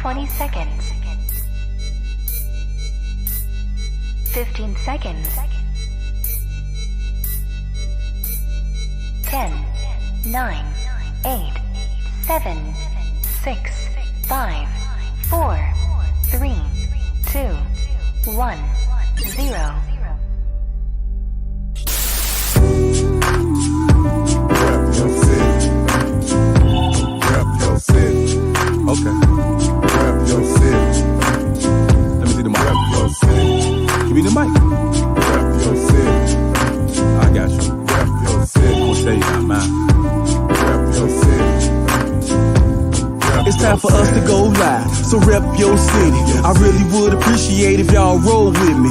20 seconds. 15 seconds. 10, 9, 8, 7, 6, 5, 4, 3, 2, 1, 0. Okay. Rep your city. Let me see the mic. Rep your city. Give me the mic. Rep your city. I got you. Rep your city. I'm gonna tell you not mine. Rep your city. It's time for us to go live, so rep your city. I really would appreciate if y'all roll with me.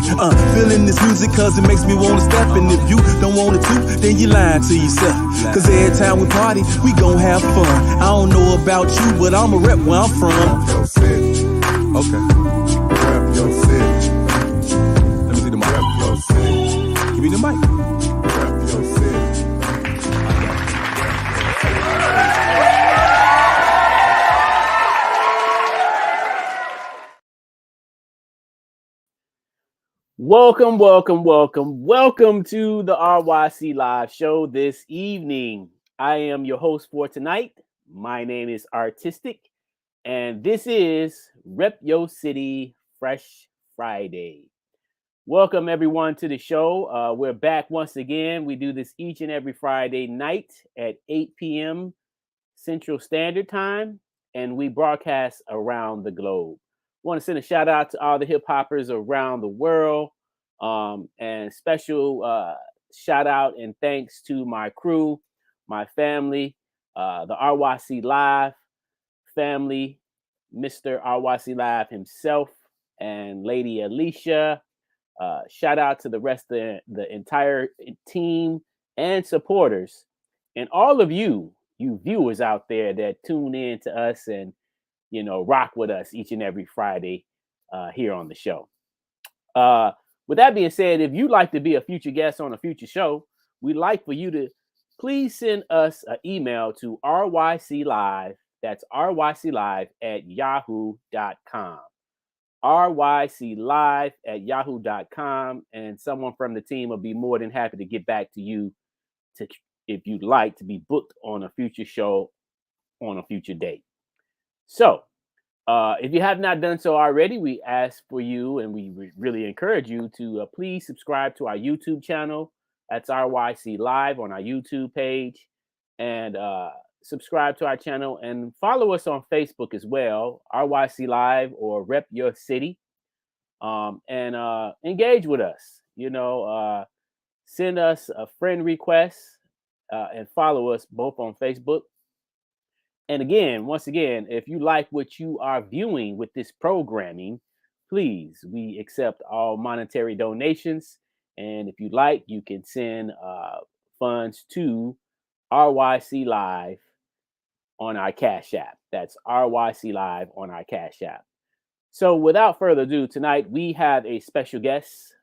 Feeling this music cause it makes me wanna step. And if you don't want it to, then you lying to yourself. Cause every time we party, we gon' have fun. I don't know about you, but I'ma rep where I'm from. Rep your city. Okay. Rep your city. Let me see the mic. Rep your city. Give me the mic. Rep your city. Welcome to the RYC Live show this evening. I am your host for tonight. My name is Artistic, and this is Rep Your City Fresh Friday. Welcome everyone to the show. We're back once again. We do this each and every Friday night at 8 p.m. Central Standard Time, and we broadcast around the globe. Want to send a shout out to all the hip hoppers around the world, and special shout out and thanks to my crew, my family, the RYC Live family, Mr. RYC Live himself, and Lady Alicia. Shout out to the rest of the entire team and supporters, and all of you viewers out there that tune in to us and rock with us each and every Friday here on the show. With that being said, if you'd like to be a future guest on a future show, we'd like for you to please send us an email to RYCLive. That's RYCLive at yahoo.com. RYCLive at yahoo.com. And someone from the team will be more than happy to get back to you if you'd like to be booked on a future show on a future date. So, if you have not done so already, we ask for you and we really encourage you to please subscribe to our YouTube channel. That's RYC Live on our YouTube page. And subscribe to our channel and follow us on Facebook as well, RYC Live or Rep Your City. And engage with us. Send us a friend request and follow us both on Facebook. And again, once again, if you like what you are viewing with this programming, please, we accept all monetary donations. And if you like, you can send funds to RYC Live on our Cash App. That's RYC Live on our Cash App. So without further ado, tonight we have a special guest.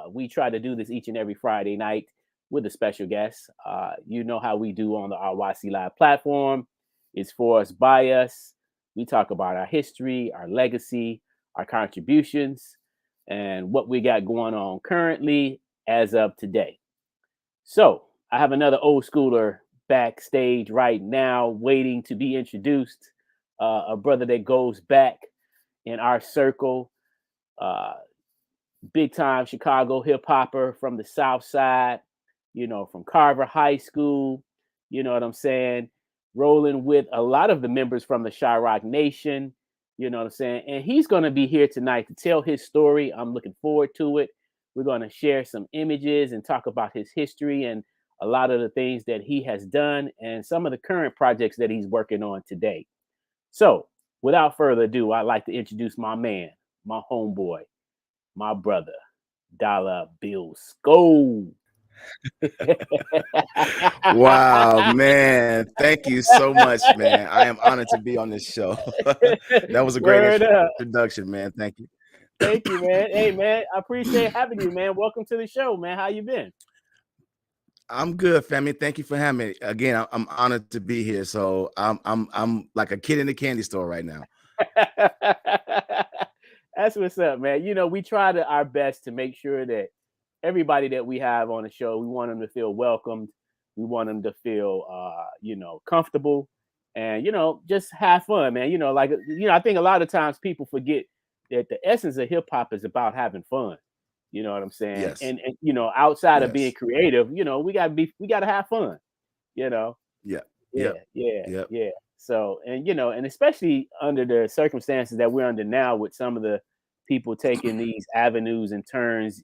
We try to do this each and every Friday night with a special guest. You know how we do on the RYC Live platform. It's for us, by us. We talk about our history, our legacy, our contributions, and what we got going on currently as of today. So I have another old schooler backstage right now waiting to be introduced. A brother that goes back in our circle. Big time Chicago hip hopper from the South Side, from Carver High School. You know what I'm saying? Rolling with a lot of the members from the Chirac Nation, you know what I'm saying? And he's going to be here tonight to tell his story. I'm looking forward to it. We're going to share some images and talk about his history and a lot of the things that he has done and some of the current projects that he's working on today. So without further ado, I'd like to introduce my man, my homeboy, my brother, Dollr Billsko. Wow, man. Thank you so much, man. I am honored to be on this show. That was a great introduction, man. Thank you. Thank you, man. Hey, man, I appreciate having you, man. Welcome to the show, man. How you been? I'm good, family. Thank you for having me. Again, I'm honored to be here. So I'm like a kid in the candy store right now. That's what's up, man. You know, we try our best to make sure that everybody that we have on the show, we want them to feel welcomed. We want them to feel, comfortable, and just have fun, man. I think a lot of times people forget that the essence of hip hop is about having fun. You know what I'm saying? Yes. And outside of being Yes. creative, we gotta have fun. You know? Yeah. Yeah, Yep. yeah, Yep. yeah. So, and especially under the circumstances that we're under now, with some of the people taking these avenues and turns,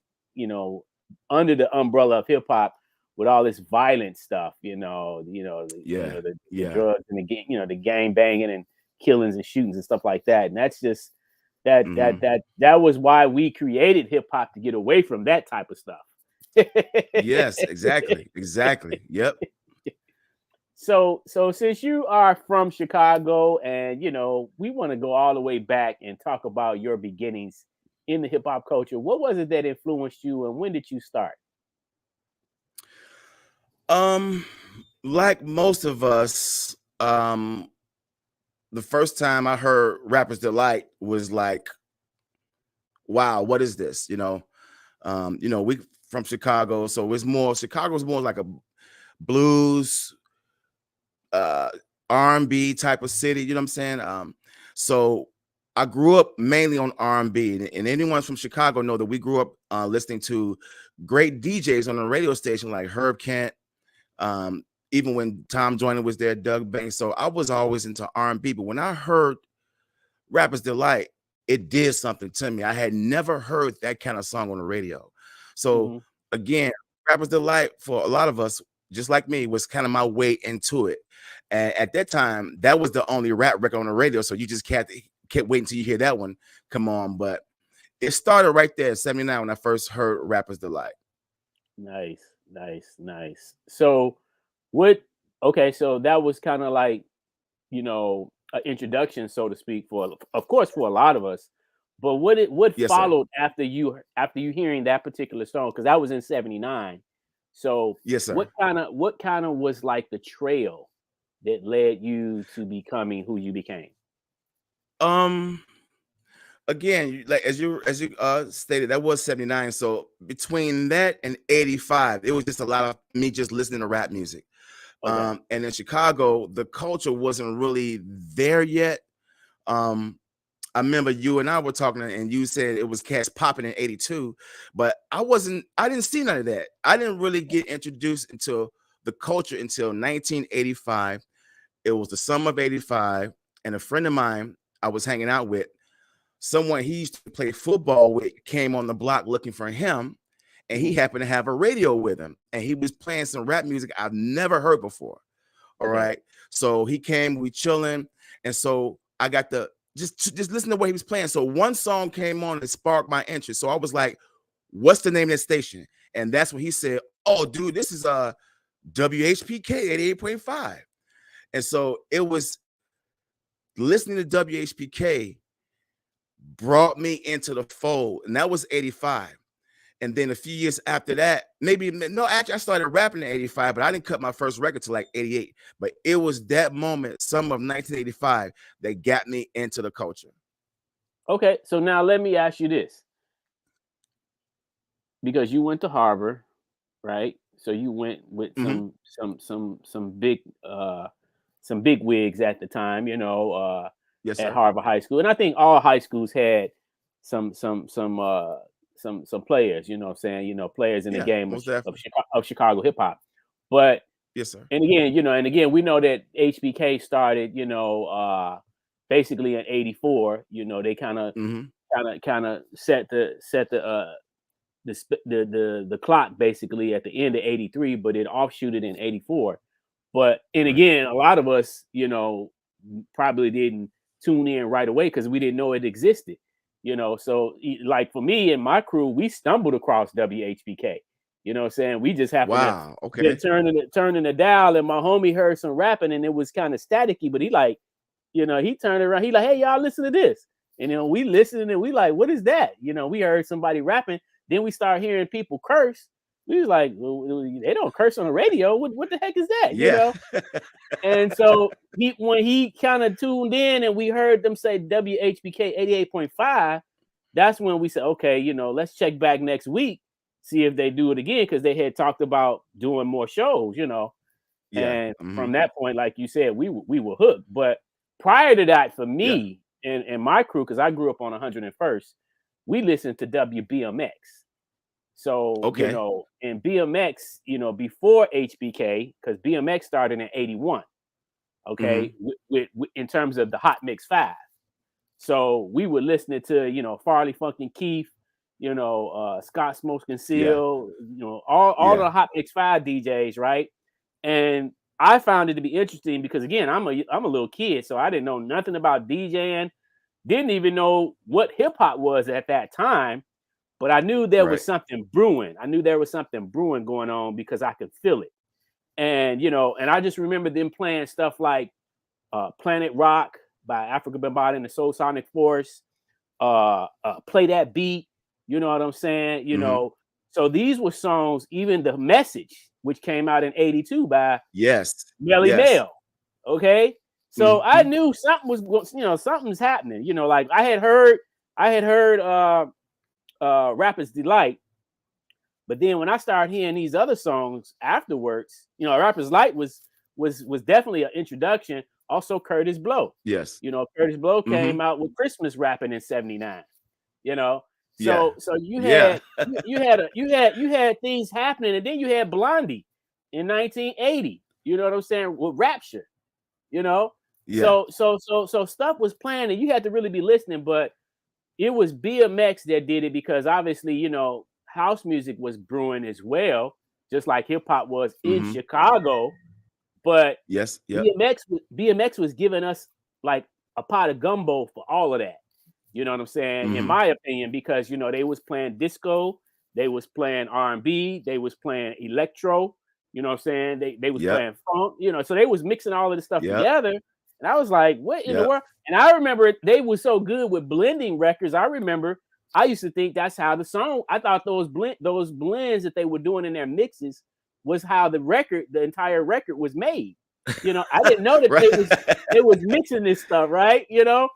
under the umbrella of hip hop, with all this violent stuff, Yeah. the Yeah. drugs and the gang banging and killings and shootings and stuff like that. And that's just that was why we created hip hop, to get away from that type of stuff. Yes, exactly. Exactly. Yep. So since you are from Chicago, and we want to go all the way back and talk about your beginnings in the hip hop culture, what was it that influenced you, and when did you start? Like most of us, the first time I heard Rapper's Delight was like, wow, what is this? We from Chicago, so Chicago was more like a blues, R&B type of city, you know what I'm saying? So I grew up mainly on R&B, and anyone from Chicago know that we grew up listening to great DJs on the radio station like Herb Kent, even when Tom Joyner was there, Doug Banks. So I was always into R&B, but when I heard Rapper's Delight, it did something to me. I had never heard that kind of song on the radio. So again, Rapper's Delight, for a lot of us, just like me, was kind of my way into it. And at that time, that was the only rap record on the radio. So you just kept waiting until you hear that one come on. But it started right there in 79 when I first heard Rapper's Delight. Nice. So so that was kind of like, an introduction, so to speak, of course, for a lot of us. But what Yes, followed after you hearing that particular song? Because that was in 79. So yes, sir. what kind of was like the trail that led you to becoming who you became? Again, like as you stated, that was 79. So between that and 85, it was just a lot of me just listening to rap music. Okay. And in Chicago, the culture wasn't really there yet. I remember you and I were talking, and you said it was cats popping in 82, but I didn't see none of that. I didn't really get introduced into the culture until 1985. It was the summer of 85, and a friend of mine I was hanging out with, someone he used to play football with, came on the block looking for him, and he happened to have a radio with him, and he was playing some rap music I've never heard before. All right. So he came, we chilling, and so I got to just listen to what he was playing. So one song came on and sparked my interest. So I was like, what's the name of that station? And that's when he said, oh, dude, this is WHPK 88.5. And so it was listening to WHPK brought me into the fold, and that was 85. And then a few years after that, actually I started rapping in 85, but I didn't cut my first record till like 88. But it was that moment, summer of 1985, that got me into the culture. Okay, so now let me ask you this. Because you went to Harvard, right? So you went with some big wigs at the time, Yes, at sir. Harvard High School. And I think all high schools had some players, players in the game of Chicago hip hop. But yes, sir. and again, we know that HBK started, basically in 84. They kind of set the clock basically at the end of 83, but it offshooted in 84. But again, a lot of us, probably didn't tune in right away because we didn't know it existed. So like for me and my crew, we stumbled across WHPK. You know what I'm saying? We just happened to turning the dial, and my homie heard some rapping, and it was kind of staticky, but he turned around, he like, hey, y'all, listen to this. And we listened, and we like, what is that? We heard somebody rapping. Then we start hearing people curse. We was like, well, they don't curse on the radio. What the heck is that? You Yeah. know? And so when he kind of tuned in and we heard them say WHPK 88.5, that's when we said, okay, you know, let's check back next week, see if they do it again, because they had talked about doing more shows, you know. Yeah. And from that point, like you said, we were hooked. But prior to that, for me and my crew, because I grew up on 101st, we listened to WBMX. So, you know, in BMX, you know, before HBK, because BMX started in 81, okay, with in terms of the Hot Mix 5. So we were listening to, you know, Farley Funkin' Keith, you know, Scott Smoking Seal, you know, all the Hot Mix 5 DJs, right? And I found it to be interesting because, again, I'm a little kid, so I didn't know nothing about DJing, didn't even know what hip hop was at that time. But I knew there was something brewing. I knew there was something brewing going on because I could feel it. And, you know, and I just remember them playing stuff like Planet Rock by Africa Bambaataa and the Soul Sonic Force, Play That Beat, you know what I'm saying? You know, so these were songs, even The Message, which came out in 82 by Melly Mel. Okay. So I knew something was, you know, something's happening. You know, like I had heard Rapper's Delight, but then when I started hearing these other songs afterwards, you know, Rapper's Delight was definitely an introduction. Also Curtis Blow. Yes. You know, Curtis Blow came out with Christmas rapping in 79. You know, so you had you had things happening, and then you had Blondie in 1980. You know what I'm saying? With Rapture. You know, so stuff was playing, and you had to really be listening, but it was BMX that did it because obviously, you know, house music was brewing as well, just like hip hop was in Chicago. But BMX was giving us like a pot of gumbo for all of that. You know what I'm saying? In my opinion, because, you know, they was playing disco, they was playing R&B, they was playing electro. You know what I'm saying? They was playing funk. You know, so they was mixing all of this stuff together. And I was like, what in the world? And I remember they were so good with blending records. I remember I used to think that's how the song, I thought those blends that they were doing in their mixes was how the entire record was made. You know, I didn't know that they was mixing this stuff, right? You know,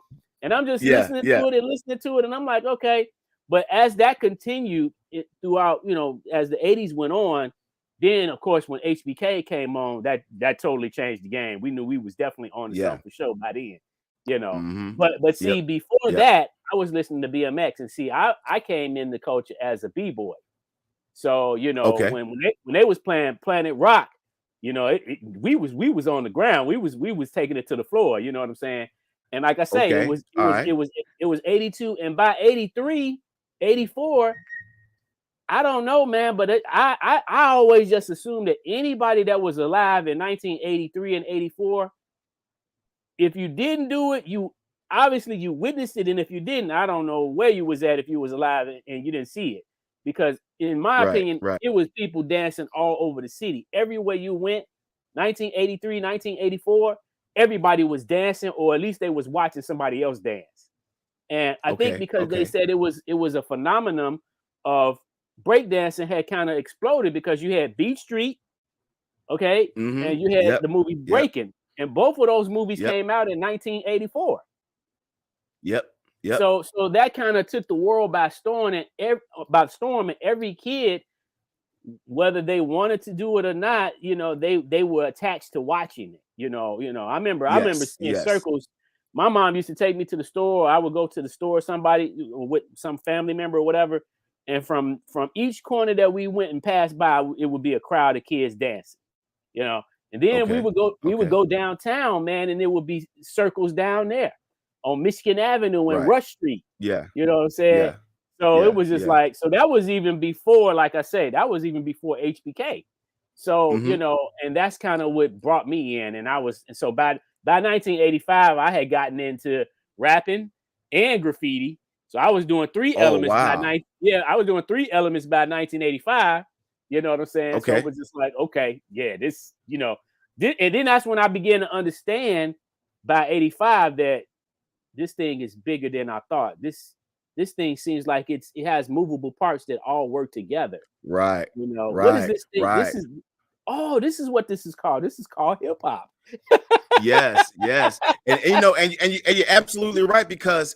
and I'm just listening to it, and I'm like, okay. But as that continued throughout, you know, as the 80s went on, then of course when HBK came on, that totally changed the game. We knew we was definitely on the show for sure by then, you know. But see, before that, I was listening to BMX, and see, I came in the culture as a b-boy. So, you know, when they was playing Planet Rock, you know, we was on the ground. We was taking it to the floor. You know what I'm saying? And like I say, it was 82, and by 83, 84, I don't know, man, but I always just assumed that anybody that was alive in 1983 and 84, if you didn't do it, you obviously you witnessed it, and if you didn't, I don't know where you was at if you was alive and you didn't see it. Because in my opinion, it was people dancing all over the city. Everywhere you went, 1983, 1984, everybody was dancing, or at least they was watching somebody else dance. And I think because they said it was a phenomenon of breakdancing had kind of exploded because you had Beat Street, and you had the movie Breaking, and both of those movies came out in 1984. So that kind of took the world by storm, and every kid, whether they wanted to do it or not, you know, they were attached to watching it. You know, I remember seeing circles. My mom used to take me to the store. I would go to the store, somebody with some family member or whatever, and from each corner that we went and passed by, it would be a crowd of kids dancing. You know, and then we would go downtown, man, and there would be circles down there on Michigan Avenue and Rush Street. You know what I'm saying? So it was just like, so that was even before, like I said, that was even before HBK. So, you know, and that's kind of what brought me in. And so by 1985, I had gotten into rapping and graffiti. So I was doing three elements. I was doing three elements by 1985. You know what I'm saying? So it was just like, this, you know, and then that's when I began to understand by 85 that this thing is bigger than I thought. This this thing seems like it has movable parts that all work together. Right. You know, what is Right. this thing? Right. This is what this is called. This is called hip hop. Yes, yes. And you know, and you're absolutely right, because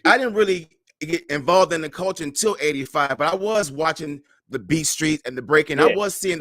I didn't really get involved in the culture until 85, but I was watching the beat street and the breaking. I Yeah. was seeing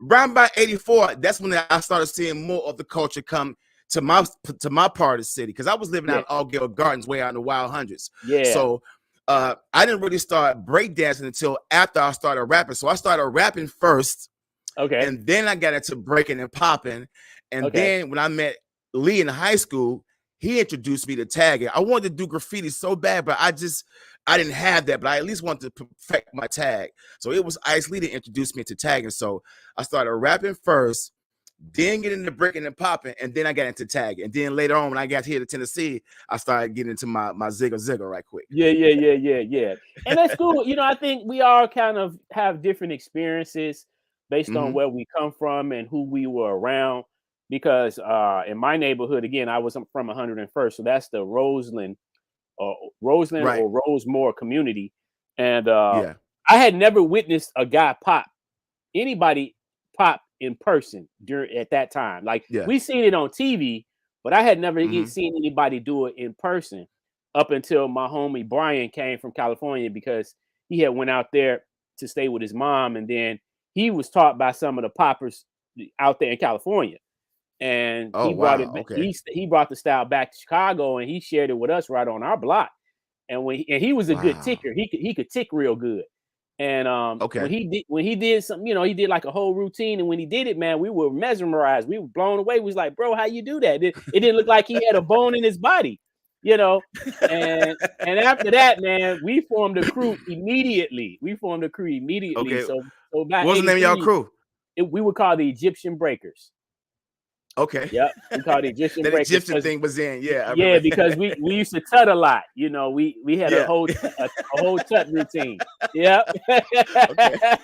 around by 84, that's when I started seeing more of the culture come to my part of the city, because I was living out in Allgale Gardens, way out in the Wild Hundreds. Yeah. So I didn't really start breakdancing until after I started rapping. So I started rapping first. Okay. And then I got into breaking and popping. And then when I met Lee in high school, he introduced me to tagging. I wanted to do graffiti so bad, but I didn't have that, but I at least wanted to perfect my tag. So it was Ice Lee that introduced me to tagging. So I started rapping first, then get into breaking and popping, and then I got into tagging. And then later on, when I got here to Tennessee, I started getting into my zigger right quick. Yeah. And that's cool. You know, I think we all kind of have different experiences based on where we come from and who we were around. Because in my neighborhood, again, I was from 101st, so that's the Roseland or Rosemore community. And I had never witnessed a guy anybody pop in person at that time. Like we seen it on TV, but I had never seen anybody do it in person up until my homie Brian came from California, because he had went out there to stay with his mom, and then he was taught by some of the poppers out there in California. And he brought he brought the style back to Chicago, and he shared it with us right on our block. And he was a good ticker. He could tick real good. And when he did something, you know, he did like a whole routine. And when he did it, man, we were mesmerized. We were blown away. We was like, bro, how you do that? It didn't look like he had a bone in his body, you know. And after that, man, we formed a crew immediately. Okay. So back, what's the name of y'all crew? We would call the Egyptian Breakers. Okay. Yep. We called the Egyptian breakers. The Egyptian thing was in. Yeah. Yeah, because we used to tut a lot. You know, we had a whole tut routine. Yep. Okay.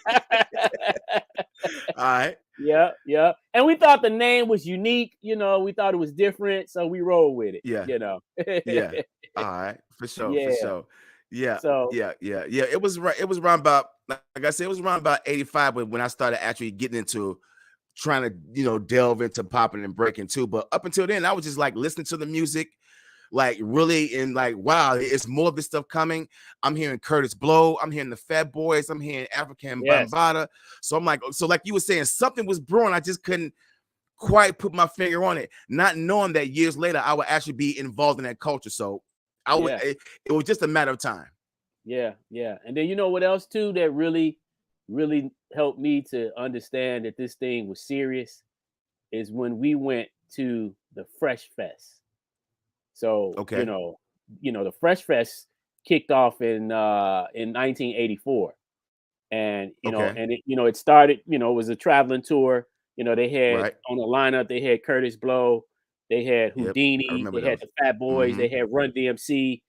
All right. Yeah. And we thought the name was unique. You know, we thought it was different, so we rolled with it. Yeah. You know. Yeah. All right. For sure. Yeah. For sure. Yeah. So yeah. It was around about, like I said, it was around about 85 when I started actually getting into trying to, you know, delve into popping and breaking too. But up until then, I was just like listening to the music, like really, and like, wow, it's more of this stuff coming. I'm hearing Curtis Blow, I'm hearing the Fat Boys, I'm hearing African Bambaataa. So I'm like, so like you were saying, something was brewing. I just couldn't quite put my finger on it, not knowing that years later I would actually be involved in that culture. So I would, it was just a matter of time. Yeah. And then you know what else too that really helped me to understand that this thing was serious is when we went to the Fresh Fest. So you know the Fresh Fest kicked off in 1984, and it started. You know, it was a traveling tour. You know, they had on the lineup, they had Curtis Blow, they had Houdini, they had the Fat Boys, they had Run DMC.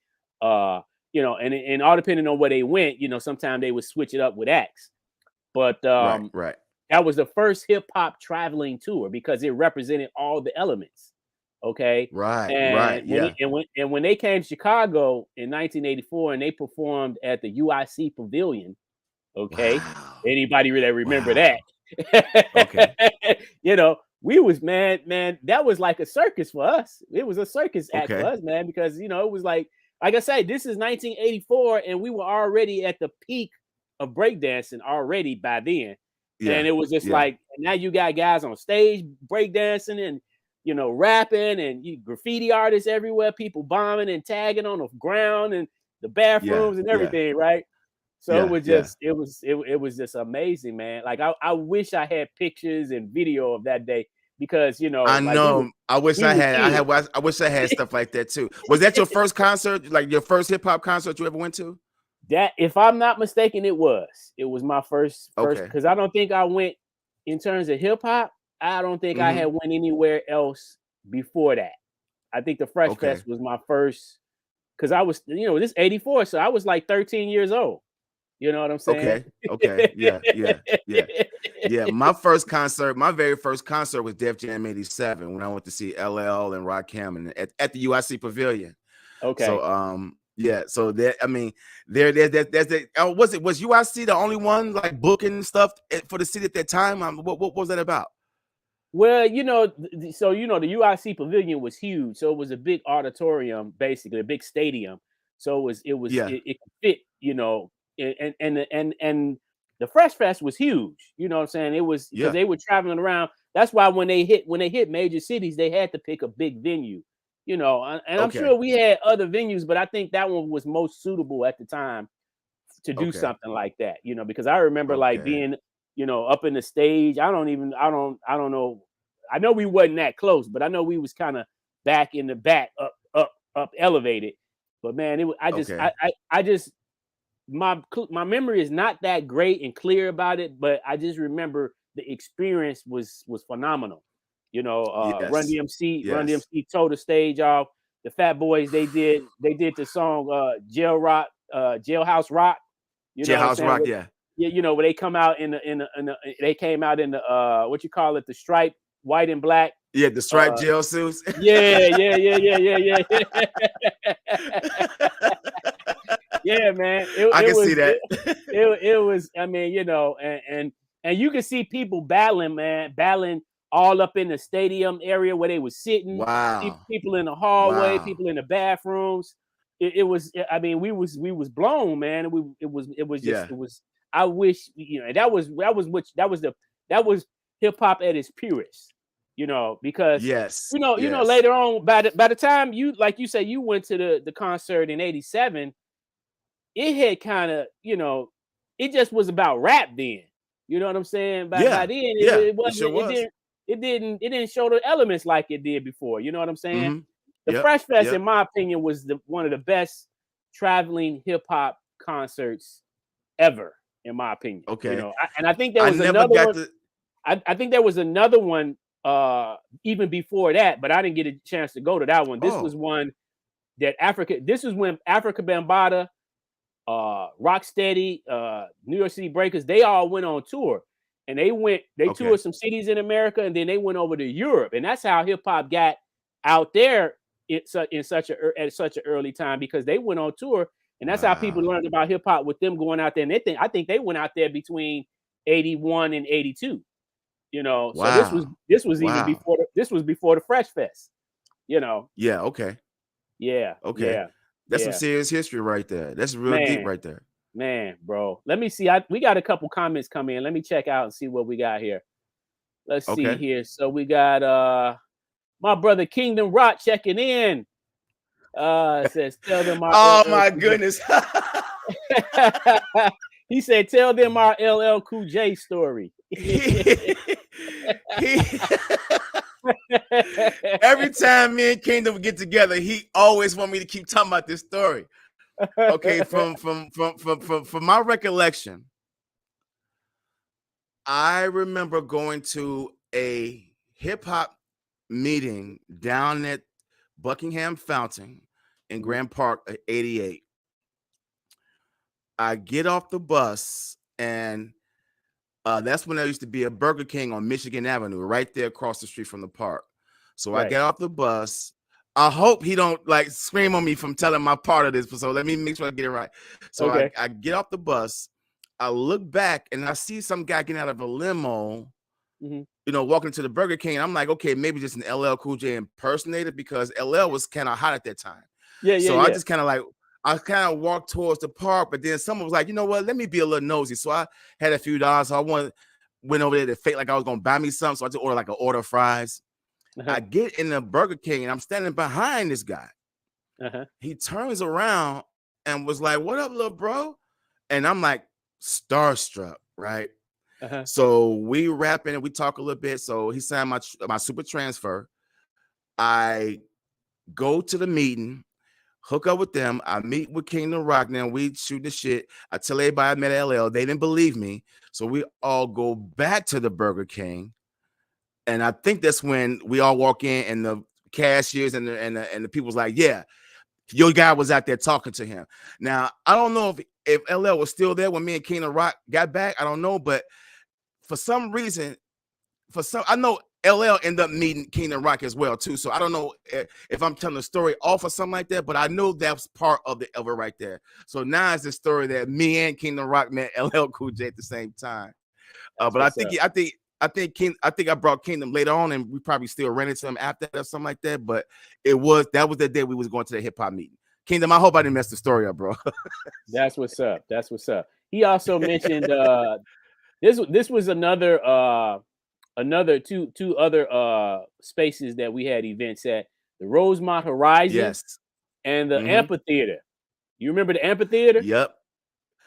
You know, and all depending on where they went, you know, sometimes they would switch it up with acts. But that was the first hip hop traveling tour because it represented all the elements. Okay. And when they came to Chicago in 1984 and they performed at the UIC Pavilion. Okay. Wow. Anybody really remember that? Okay. You know, we was man, that was like a circus for us. It was a circus act for us, man, because you know, it was like I say, this is 1984, and we were already at the peak of breakdancing already by then. And it was just like, now you got guys on stage breakdancing and, you know, rapping and graffiti artists everywhere, people bombing and tagging on the ground and the bathrooms and everything, right? So it was just, it was just amazing, man. Like I wish I had pictures and video of that day because, you know, I wish I had stuff like that too. Was that your first concert, like your first hip hop concert you ever went to? That, if I'm not mistaken, it was my first because I don't think I went in terms of hip hop. I don't think I had went anywhere else before that. I think the Fresh Fest was my first because I was, you know, this 84, so I was like 13 years old. You know what I'm saying? Okay. Yeah. My very first concert was Def Jam 87 when I went to see LL and Rakim and at the UIC Pavilion. Okay. So Yeah, so that I mean, there's that. Was UIC the only one like booking stuff for the city at that time? What was that about? Well, so the UIC pavilion was huge, so it was a big auditorium, basically a big stadium. So Yeah. it could fit, and the Fresh Fest was huge. You know what I'm saying? It was because Yeah. they were traveling around. That's why when they hit major cities, they had to pick a big venue. And I'm Okay. sure we had other venues, but I think that one was most suitable at the time to do Okay. something like that. Because I remember like Okay. being, up in the stage. I don't know. I know we wasn't that close, but I know we was kind of back in the back, up elevated. But man, I just my memory is not that great and clear about it, but I just remember the experience was phenomenal. Run Yes. DMC, Run Yes. DMC tore the stage off. The Fat Boys, they did the song Jailhouse Rock. You know what I'm Jailhouse saying? Rock, yeah. Yeah, where they come out in the they came out in the what you call it, the stripe, white and black. Yeah, the striped jail suits. Yeah. Yeah, man. I can see that. It was, I mean, and you can see people battling all up in the stadium area where they were sitting. Wow. People in the hallway, Wow. people in the bathrooms. It was, I mean, we was blown, man. It was just, Yeah. it was, I wish, that was hip hop at its purest, because Yes. later on, by the time you, like you said, you went to the concert in '87, it had kind of, it just was about rap then. You know what I'm saying? By then, it wasn't. Sure was. It didn't show the elements like it did before. You know what I'm saying? Mm-hmm. The Fresh Fest, in my opinion, was one of the best traveling hip hop concerts ever, in my opinion. Okay. And I think there was another one. I think there was another one even before that, but I didn't get a chance to go to that one. This was one that this is when Africa Bambaataa, Rocksteady, New York City Breakers, they all went on tour, and they toured some cities in America, and then they went over to Europe, and that's how hip hop got out there at such an early time, because they went on tour, and that's how people learned about hip hop, with them going out there. And I think they went out there between 81 and 82. So this was even before the Fresh Fest. Yeah. Okay. Yeah. Okay. Yeah. That's some serious history right there. That's real deep right there. Man, bro. Let me see. We got a couple comments coming in. Let me check out and see what we got here. Let's see here. So we got my brother Kingdom Rock checking in. Says, tell them our oh my goodness. He said, tell them our LL Cool J story. Every time me and Kingdom get together, he always want me to keep talking about this story. Okay, from my recollection, I remember going to a hip hop meeting down at Buckingham Fountain in Grand Park at 88. I get off the bus, and that's when there used to be a Burger King on Michigan Avenue, right there across the street from the park. So I get off the bus. I hope he don't like scream on me from telling my part of this, so let me make sure I get it right. So I get off the bus. I look back, and I see some guy getting out of a limo, walking to the Burger King. And I'm like, okay, maybe just an LL Cool J impersonator, because LL was kind of hot at that time. I just kind of walked towards the park, but then someone was like, you know what? Let me be a little nosy. So I had a few dollars. So I went over there to fake like I was going to buy me something. So I just ordered like an order of fries. I get in the Burger King, and I'm standing behind this guy. He turns around and was like, what up, little bro? And I'm like starstruck, right? So we rapping and we talk a little bit. So he signed my super transfer. I go to the meeting, hook up with them. I meet with Kingdom Rock. Now we shoot the shit. I tell everybody I met LL. They didn't believe me. So we all go back to the Burger King. And I think that's when we all walk in, and the cashiers and the people's like, yeah, your guy was out there talking to him. Now, I don't know if LL was still there when me and Kingdom Rock got back. I don't know. But for some reason, I know LL ended up meeting Kingdom Rock as well too. So I don't know if I'm telling the story off or something like that, but I know that's part of the Ever right there. So now it's the story that me and Kingdom Rock met LL Cool J at the same time. But I think I brought Kingdom later on, and we probably still ran into him after that or something like that. But that was the day we was going to the hip hop meeting. Kingdom, I hope I didn't mess the story up, bro. That's what's up. That's what's up. He also mentioned this was another two other spaces that we had events at: the Rosemont Horizon, Yes, and the amphitheater. You remember the amphitheater? Yep.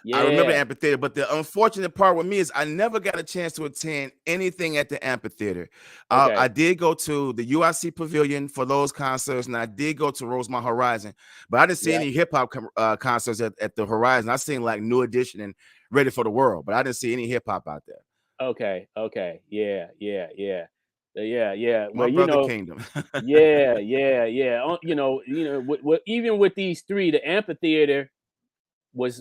Yeah. I remember the amphitheater, but the unfortunate part with me is I never got a chance to attend anything at the amphitheater. Okay. I did go to the UIC Pavilion for those concerts, and I did go to Rosemont Horizon, but I didn't see any hip hop concerts at the Horizon. I seen like New Edition and Ready for the World, but I didn't see any hip hop out there. Okay. Yeah. My brother Kingdom. yeah. Even with these three, the amphitheater was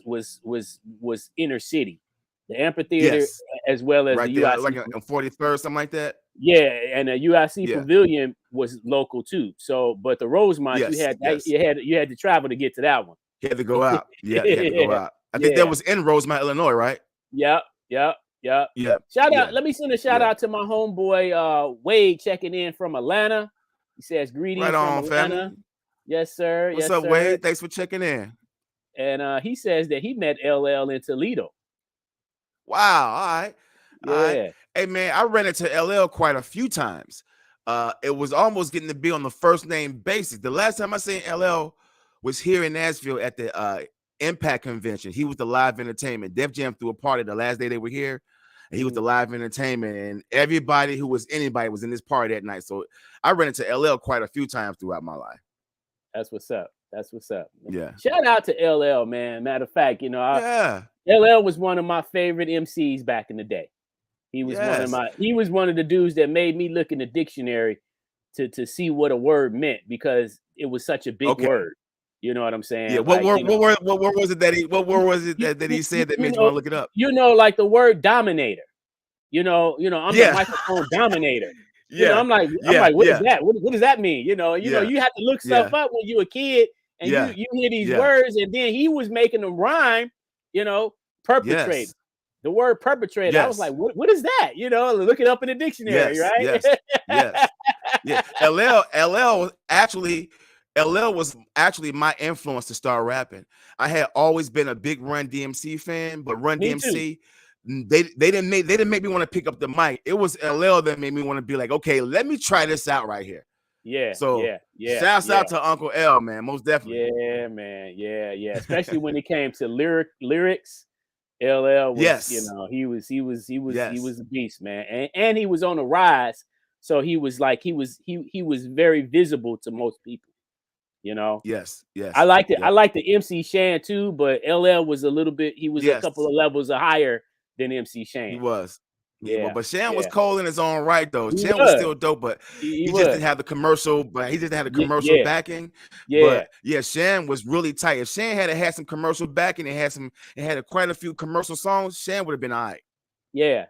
inner city. The amphitheater, as well as right the there, UIC, like on 43rd, something like that. Yeah, and the UIC Pavilion was local too. So, but the Rosemont, you had to travel to get to that one. You had to go out. Yeah, you had to go out. I think that was in Rosemont, Illinois, right? Yep. Shout out. Let me send a shout out to my homeboy Wade checking in from Atlanta. He says greetings from Atlanta. Family. Yes, sir. What's up, Wade? Thanks for checking in. And he says that he met LL in Toledo. Wow. All right. Yeah. All right. Hey, man, I ran into LL quite a few times. It was almost getting to be on the first name basis. The last time I seen LL was here in Nashville at the Impact Convention. He was the live entertainment. Def Jam threw a party the last day they were here. And he was the live entertainment. And everybody who was anybody was in this party that night. So I ran into LL quite a few times throughout my life. That's what's up. Yeah. Shout out to LL, man. Matter of fact, LL was one of my favorite MCs back in the day. He was one of the dudes that made me look in the dictionary to see what a word meant, because it was such a big word. You know what I'm saying? Yeah. What word was it that he said that made you want to look it up? Like the word dominator. I'm the microphone dominator. I'm like, what is that? What does that mean? You have to look stuff up when you a kid, and you hear these words, and then he was making them rhyme. Perpetrator. Yes. The word perpetrator. Yes. I was like, what is that? Look it up in the dictionary, right? Yes. Yeah. LL was actually my influence to start rapping. I had always been a big Run DMC fan, but Run DMC, they didn't make me want to pick up the mic. It was LL that made me want to be like, okay, let me try this out right here. Yeah. So shouts out to Uncle L, man, most definitely. Yeah, man. Yeah. Especially when it came to lyrics, LL was, he was a beast, man, and he was on the rise. So he was very visible to most people. Yes. I liked it. I liked the MC Shan too, but LL was a little bit. He was a couple of levels higher than MC Shan. He was. Yeah, but Shan was cold in his own right, though. Shan was still dope, but he just didn't have the commercial. But he just had the commercial backing. Yeah, but Shan was really tight. If Shan had some commercial backing and had quite a few commercial songs, Shan would have been all right. Yeah.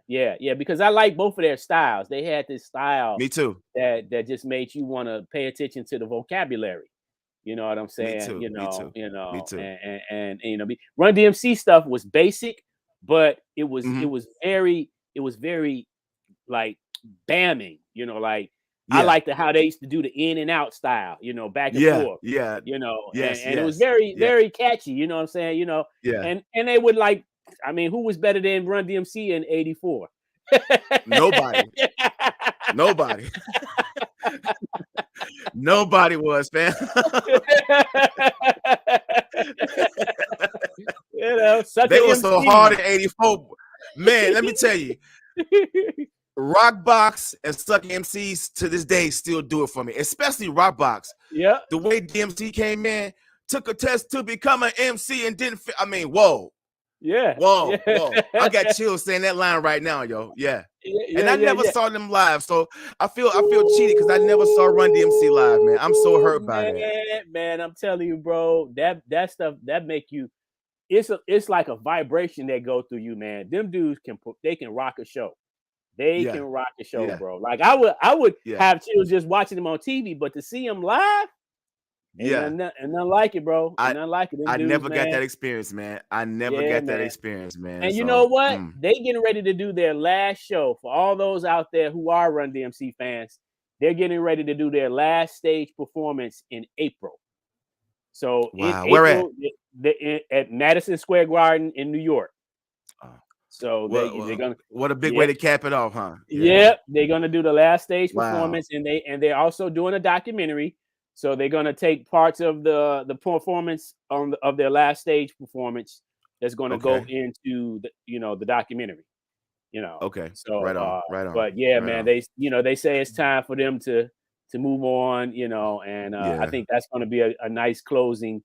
Because I like both of their styles. They had this style. Me too. That just made you want to pay attention to the vocabulary. You know what I'm saying? Me too. Me too. And Run DMC stuff was basic, but it was very like bamming, I liked how they used to do the in and out style, back and forth. Yeah. And it was very catchy, you know what I'm saying? And they would who was better than Run DMC in '84? Nobody. Nobody was, man. They were so hard in '84. Man, let me tell you, Rockbox and Suck MCs to this day still do it for me, especially Rockbox. Yeah. The way DMC came in, took a test to become an MC and didn't fit. I mean, whoa. Yeah. Whoa. I got chills saying that line right now, yo. Yeah. And I never saw them live, so I feel cheated because I never saw Run DMC live, man. I'm so hurt by that. Man, I'm telling you, bro, that stuff that make you. It's like a vibration that go through you, man. Them dudes can rock a show. They Yeah. can rock the show, Yeah. bro. Like I would Yeah. have chills just watching them on TV, but to see them live, Yeah. and nothing like it, bro. Ain't nothing like it. Them I dudes, never got man. that experience, man. I never Yeah, got that man. experience, man. And you So, know what? They getting ready to do their last show for all those out there who are Run DMC fans. They're getting ready to do their last stage performance in April. So in wow. Where at? April, at Madison Square Garden in New York. Oh, So they're gonna, what a big yeah, way to cap it off, huh? yeah, they're gonna do the last stage Wow. performance, and they're also doing a documentary. So they're gonna take parts of the performance of their last stage performance that's gonna go Okay. into the documentary. Okay. So Right on. Right on. but yeah, Right man, on. they say it's time for them to move on, and I Yeah. think that's gonna be a nice closing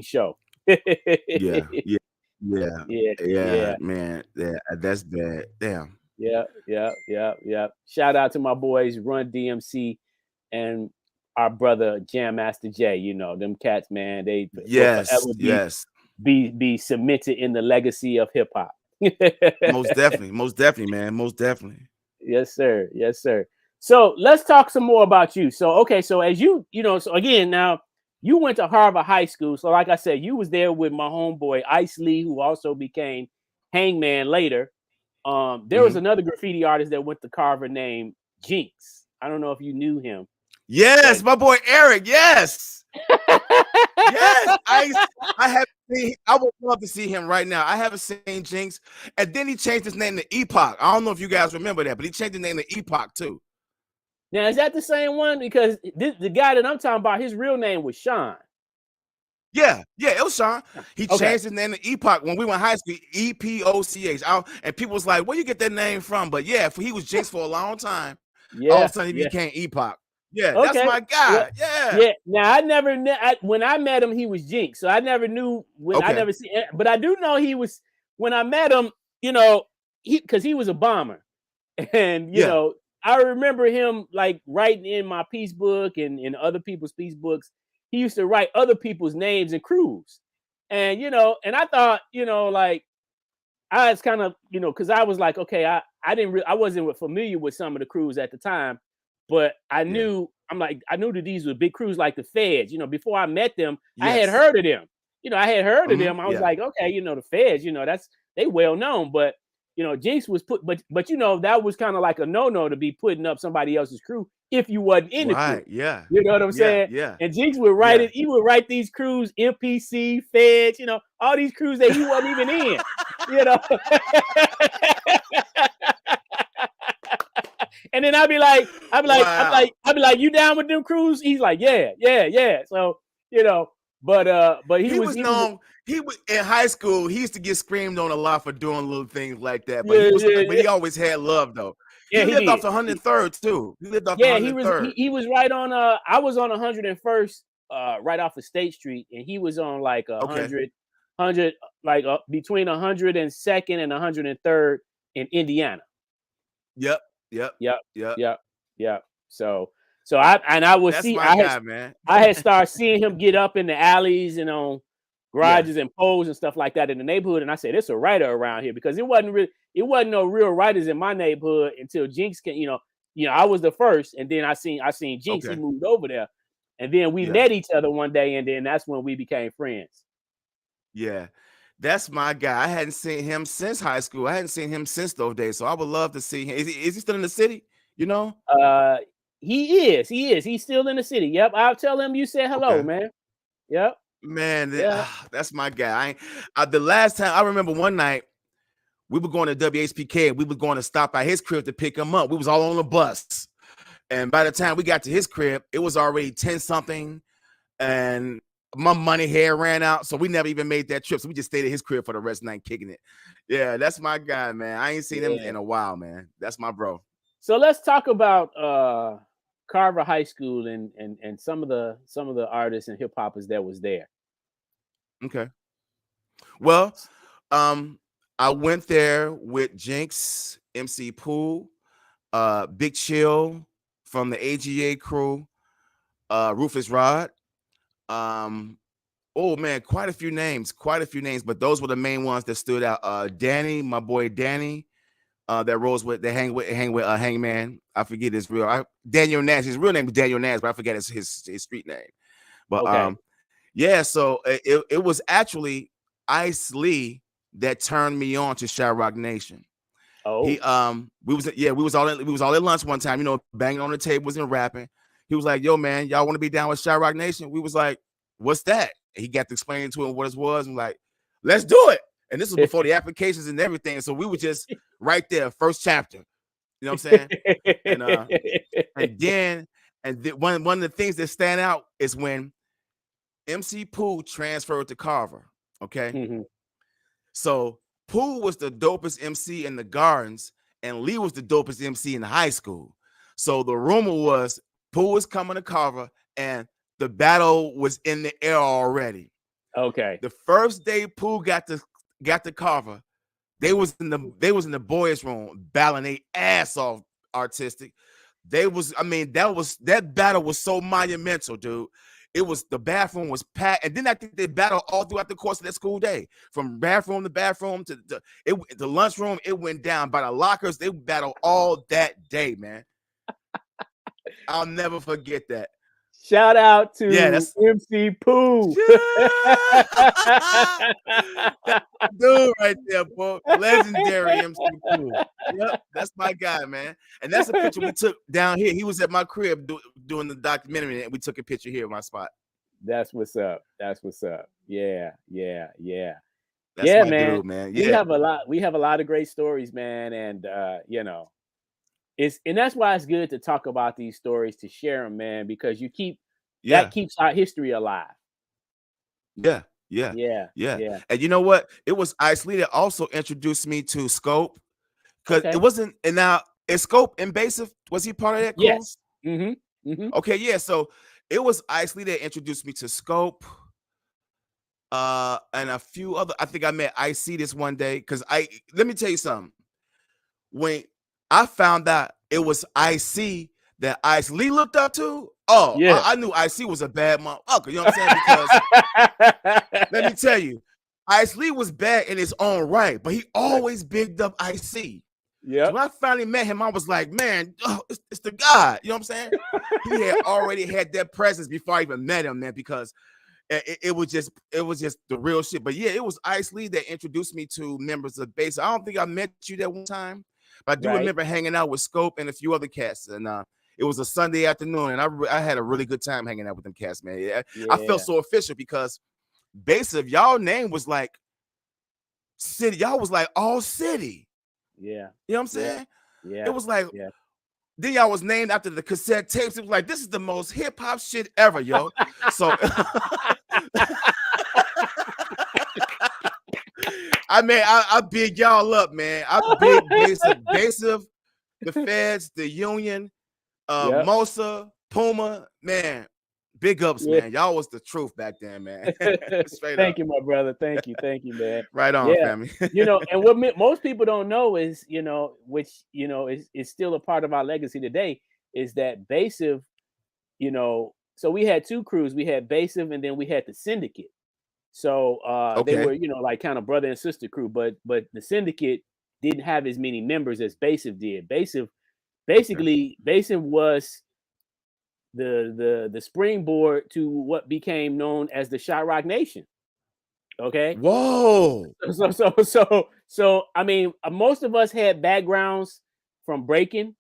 show. Yeah. Yeah. Yeah. Yeah, Yeah, yeah, man. Yeah, that's bad. Damn. yeah. Shout out to my boys Run DMC and our brother Jam Master J. Them cats, man, they will Yes. forever Yes. be cemented in the legacy of hip hop. Most definitely. Most definitely, man. Most definitely. Yes, sir. Yes, sir. So let's talk some more about you. So, okay, so as so again, now you went to Harvard High School. So, like I said, you was there with my homeboy Ice Lee, who also became Hangman later. There was another graffiti artist that went to Carver named Jinx. I don't know if you knew him. Yes, my boy Eric. Yes. Yes. I have seen. I would love to see him right now. I haven't seen Jinx, and then he changed his name to Epoch. I don't know if you guys remember that, but he changed his name to Epoch too. Now, is that the same one? Because the guy that I'm talking about, his real name was Sean. Yeah, it was Sean. He Okay. changed his name to Epoch when we were in high school. EPOCH. And people was like, "Where you get that name from?" But yeah, he was Jinx for a long time. Yeah. All of a sudden, he became Epoch. Yeah, Okay. that's my guy. Yeah. Yeah. Now I never when I met him, he was Jinx. So I never knew I never see, but I do know he was when I met him. Because he was a bomber, and I remember him like writing in my piece book and in other people's piece books. He used to write other people's names and crews, and and I thought like I was kind of because I was like, okay, I wasn't familiar with some of the crews at the time. But I knew, I knew that these were big crews like the Feds. Before I met them, I had heard of them. I had heard of them. I was like, okay, the Feds, they well known. But Jinx was but that was kind of like a no to be putting up somebody else's crew if you wasn't in the crew. Yeah. You know what I'm saying? Yeah. And Jinx would write it. He would write these crews, MPC, Feds, all these crews that he wasn't even in. And then I'd be like, you down with them crews? He's like, yeah. So, but he was known. He was in high school. He used to get screamed on a lot for doing little things like that. But he always had love though. Yeah, he lived off the 103rd too. He lived off the 103rd. He was right on. I was on 101st, right off of State Street, and he was on like 100, like between 102nd and 103rd in Indiana. Yep. So I would That's see. My guy, man. I had started seeing him get up in the alleys and on garages and poles and stuff like that in the neighborhood, and I said, "It's a writer around here," because it wasn't no real writers in my neighborhood until Jinx came. I was the first, and then I seen Jinx. He moved over there, and then we met each other one day, and then that's when we became friends. Yeah. That's my guy. I hadn't seen him since high school. I hadn't seen him since those days. So I would love to see him. Is he still in the city? He is. He's still in the city. Yep. I'll tell him you said hello, man. Yep. Man, that's my guy. The last time I remember one night we were going to WHPK and we were going to stop by his crib to pick him up. We was all on the bus. And by the time we got to his crib, it was already 10 something. And my money hair ran out, so we never even made that trip. So we just stayed at his crib for the rest of the night, kicking it. Yeah, that's my guy, man. I ain't seen him in a while, man. That's my bro. So let's talk about Carver High School and some of the artists and hip hoppers that was there. Okay. Well, I went there with Jinx, MC Pool, Big Chill from the AGA crew, Rufus Rod. Oh man, quite a few names, but those were the main ones that stood out. Danny, my boy Danny, that rolls with, they hang with Hangman. I forget his real Daniel Nash. His real name is Daniel Nash, but I forget his street name. But Okay. yeah, so it was actually Ice Lee that turned me on to Shyrock Nation. Oh, He we was all at lunch one time, you know, banging on the tables and rapping. He was like, "Yo, man, y'all want to be down with Shyrock Nation?" We was like, "What's that?" And he got to explain to him what it was. I'm like, "Let's do it." And this was before the applications and everything, so we were just right there, first chapter. You know what I'm saying? And one of the things that stand out is when MC Pooh transferred to Carver. Okay, Mhm. so Pooh was the dopest MC in the Gardens, and Lee was the dopest MC in high school. So the rumor was Pooh was coming to Carver, and the battle was in the air already. Okay. The first day Pooh got to Carver, they was in the boys' room battling their ass off artistic. That battle was so monumental, dude. It was, the bathroom was packed, and then I think they battled all throughout the course of that school day, from bathroom to bathroom to the lunchroom. It went down by the lockers. They battled all that day, man. I'll never forget that. Shout out to that's MC Pooh. that dude right there, boy. Legendary MC Pooh. Yep, that's my guy, man. And that's a picture we took down here. He was at my crib doing the documentary, and we took a picture here at my spot. That's what's up. That's what's up. Yeah. That's Yeah, my man. dude, man. We Yeah. have a lot of great stories, man, and you know, and that's why it's good to talk about these stories, to share them, man, because that keeps our history alive. Yeah. And you know what? It was Ice Lee that also introduced me to Scope, because Okay. it wasn't. And now, is Scope invasive? Was he part of that crew? Yes. Okay, yeah. So it was Ice Lee that introduced me to Scope, and a few other. I think I met IC this one day, because let me tell you something. When I found out it was IC that Ice Lee looked up to, Yeah. I knew IC was a bad motherfucker. You know what I'm saying? Because let me tell you, Ice Lee was bad in his own right, but he always bigged up IC. Yeah. So when I finally met him, I was like, man, it's the guy. You know what I'm saying? He had already had that presence before I even met him, man, because it was just the real shit. But yeah, it was Ice Lee that introduced me to members of Bass. I don't think I met you that one time, but I do remember hanging out with Scope and a few other cats. And it was a Sunday afternoon, and I had a really good time hanging out with them cats, man. Yeah. I felt so official, because Bass, y'all name was like city. Y'all was like all city. Yeah. You know what I'm saying? Yeah. It was like, then y'all was named after the cassette tapes. It was like, this is the most hip hop shit ever, yo. So I big y'all up, man. I big Basive, the Feds, the Union, Mosa, Puma, man. Big ups, man. Y'all was the truth back then, man. Thank you, my brother. Thank you, man. Right on, family. You know, and what most people don't know is, you know, which, you know, is still a part of our legacy today, is that Basive, you know, so we had two crews. We had Basive, and then we had the Syndicate. So they were, you know, like kind of brother and sister crew, but the Syndicate didn't have as many members as Basive did. Basive was the springboard to what became known as the Shyrock Nation. Okay. Whoa. So I mean, most of us had backgrounds from breaking,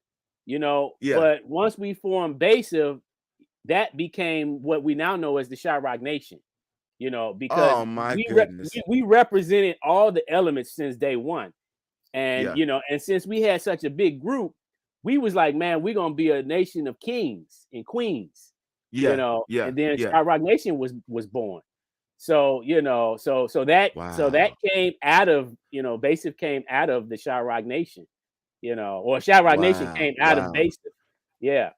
you know, but once we formed Basive, that became what we now know as the Shyrock Nation. You know, because we represented all the elements since day one. And you know, and since we had such a big group, we was like, man, we're gonna be a nation of kings and queens. You know, and then Shyrock Nation was born. So, you know, so that came out of, you know, Basive came out of the Shyrock Nation, you know, or Shyrock Nation came out of Basive. Yeah.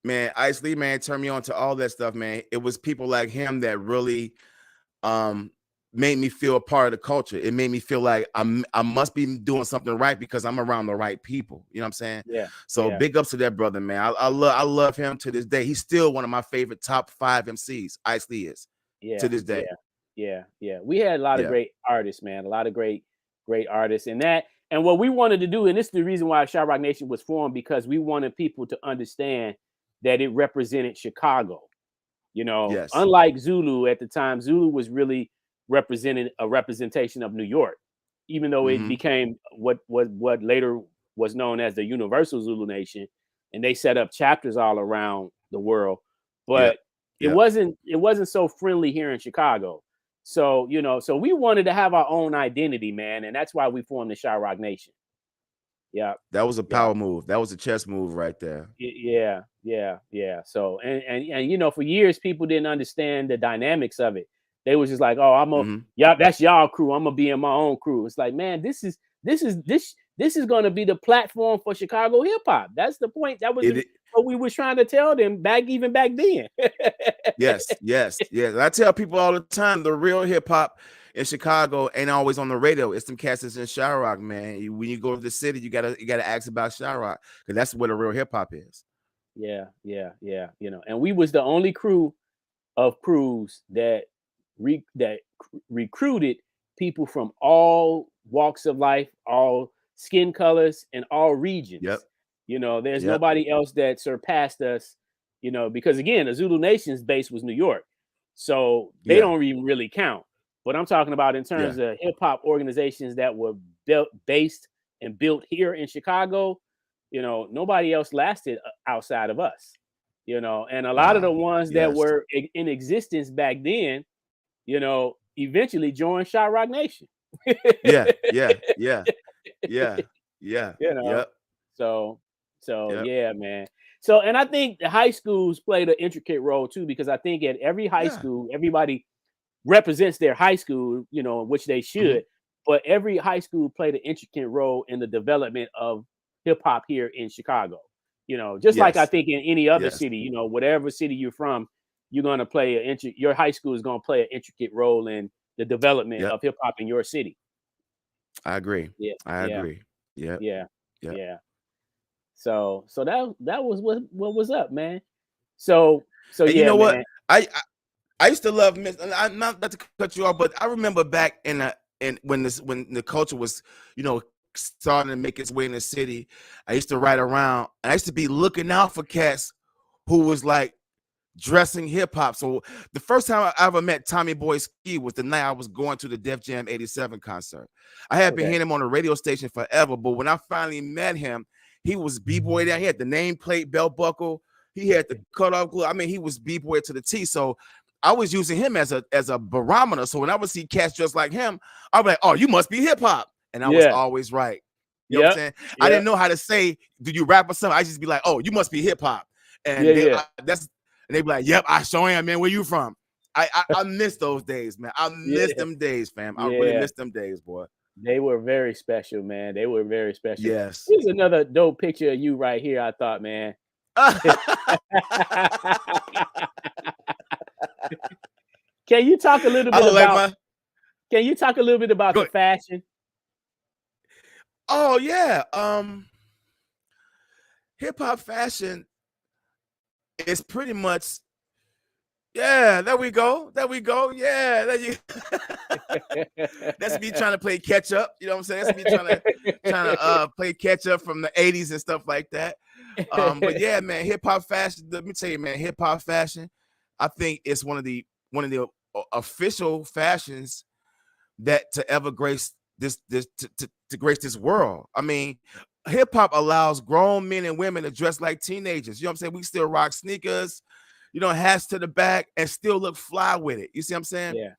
Man, Ice Lee, man, turned me on to all that stuff, man. It was people like him that really made me feel a part of the culture. It made me feel like I must be doing something right because I'm around the right people. You know what I'm saying? Yeah. So big ups to that brother, man. I love him to this day. He's still one of my favorite top 5 MCs. Ice Lee is to this day. Yeah. We had a lot of great artists, man. A lot of great artists, and that And what we wanted to do, and this is the reason why Shy Rock Nation was formed, because we wanted people to understand that it represented Chicago. You know, Yes. unlike Zulu at the time, Zulu was really representing a representation of New York, even though it became what later was known as the Universal Zulu Nation, and they set up chapters all around the world. But it wasn't so friendly here in Chicago. So, you know, so we wanted to have our own identity, man, and that's why we formed the Shy Rock Nation. Yeah, that was a power move. That was a chess move right there. Yeah. So and you know, for years people didn't understand the dynamics of it. They was just like, oh, that's y'all crew. I'm gonna be in my own crew. It's like, man, this is gonna be the platform for Chicago hip hop. That's the point. That was what we was trying to tell them back then. Yes. I tell people all the time, the real hip hop in Chicago ain't always on the radio. It's them cats that's in Shy Rock, man. When you go to the city, you gotta ask about Shy Rock, because that's where the real hip hop is. Yeah. You know, and we was the only crew of crews that recruited people from all walks of life, all skin colors, and all regions. Yep. You know, there's nobody else that surpassed us, you know, because again, the Zulu Nation's base was New York. So they don't even really count. But I'm talking about in terms of hip hop organizations that were based and built here in Chicago, you know, nobody else lasted outside of us, you know, and a lot of the ones that were in existence back then, you know, eventually joined Shy Rock Nation. Yeah. You know, so yeah, man. So, and I think the high schools played an intricate role too, because I think at every high school, everybody represents their high school, you know, which they should, but every high school played an intricate role in the development of hip hop here in Chicago. You know, just like I think in any other city, you know, whatever city you're from, you're going to play your high school is going to play an intricate role in the development of hip hop in your city. I agree. I agree. Yeah. So that was what was up, man. So and yeah, you know man. what? I used to love I'm not to cut you off, but I remember back when the culture was, you know, starting to make its way in the city. I used to ride around, and I used to be looking out for cats who was like dressing hip hop. So the first time I ever met Tommy Boy Ski was the night I was going to the Def Jam 87 concert. I had been hearing him on the radio station forever, but when I finally met him, he was b-boy down. He had the nameplate belt buckle. He had the cutoff glue. I mean, he was b-boy to the T. So I was using him as a barometer. So when I would see cats just like him, I'd be like, oh, you must be hip hop. And I was always right. You know what I'm saying? I didn't know how to say, do you rap or something? I just be like, oh, you must be hip hop. And they'd be like, yep, I sure am, man. Where you from? I miss those days, man. I miss them days, fam. I really miss them days, boy. They were very special, man. They were very special. Yes. Here's another dope picture of you right here, I thought, man. Can you talk a little bit about Can you talk a little bit about the fashion? Oh yeah. Hip hop fashion is pretty much there we go. Yeah, there you that's me trying to play catch up. You know what I'm saying? That's me trying to play catch up from the 80s and stuff like that. But yeah, man, hip hop fashion. Let me tell you, man, hip hop fashion, I think it's one of the official fashions that to ever grace this to grace this world. I mean, hip hop allows grown men and women to dress like teenagers. You know what I'm saying? We still rock sneakers, you know, hats to the back, and still look fly with it. You see what I'm saying? Yeah.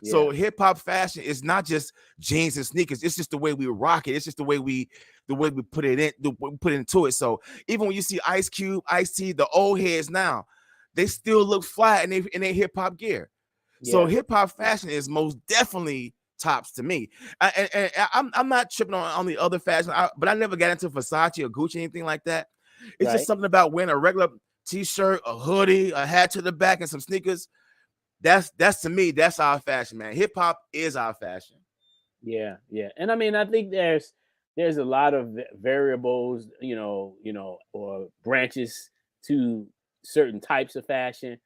So hip hop fashion is not just jeans and sneakers. It's just the way we rock it. It's just the way we put it in, put into it. So even when you see Ice Cube, Ice-T, the old heads now, they still look fly in their hip hop gear. So hip hop fashion is most definitely tops to me. And I'm not tripping on the other fashion, but I never got into Versace or Gucci, anything like that. It's just something about wearing a regular t-shirt, a hoodie, a hat to the back, and some sneakers. That's to me, that's our fashion, man. Hip hop is our fashion. Yeah. And I mean, I think there's a lot of variables, you know, or branches to certain types of fashion.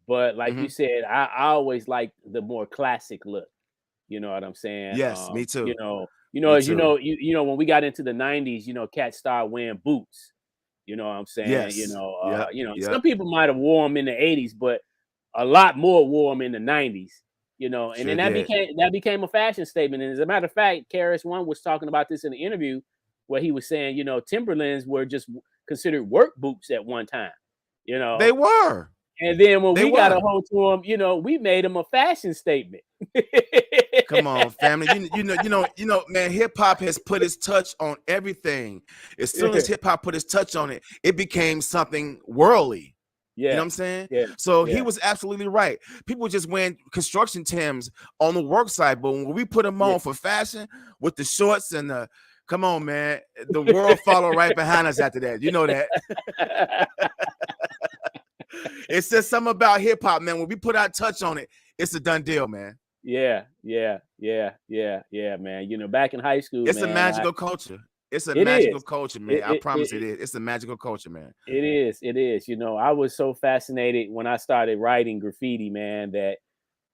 But like you said, I always like the more classic look. You know what I'm saying? Yes, me too. You know, You know, Me as you too. know, when we got into the 90s, cats started wearing boots. You know what I'm saying? Yes. Yep. Yep. Some people might have wore them in the 80s, but a lot more wore them in the 90s. And Sure then did. that became a fashion statement. And as a matter of fact, KRS-One was talking about this in an interview where he was saying, Timberlands were just considered work boots at one time. They were. And then when They we got a were. hold to them, we made them a fashion statement. Come on, family. You know, man, hip hop has put its touch on everything. As soon as hip hop put its touch on it, it became something worldly. You know what I'm saying? Yeah. So he was absolutely right. People just wearing construction Timbs on the work side, but when we put them on for fashion with the shorts and the, come on, man, the world followed right behind us after that. You know that. It says something about hip hop, man. When we put our touch on it, it's a done deal, man. Yeah, man. Back in high school, it's man, a magical culture. It's a It magical is. culture, man. I promise it is. It's a magical culture, man. It is. I was so fascinated when I started writing graffiti, man, that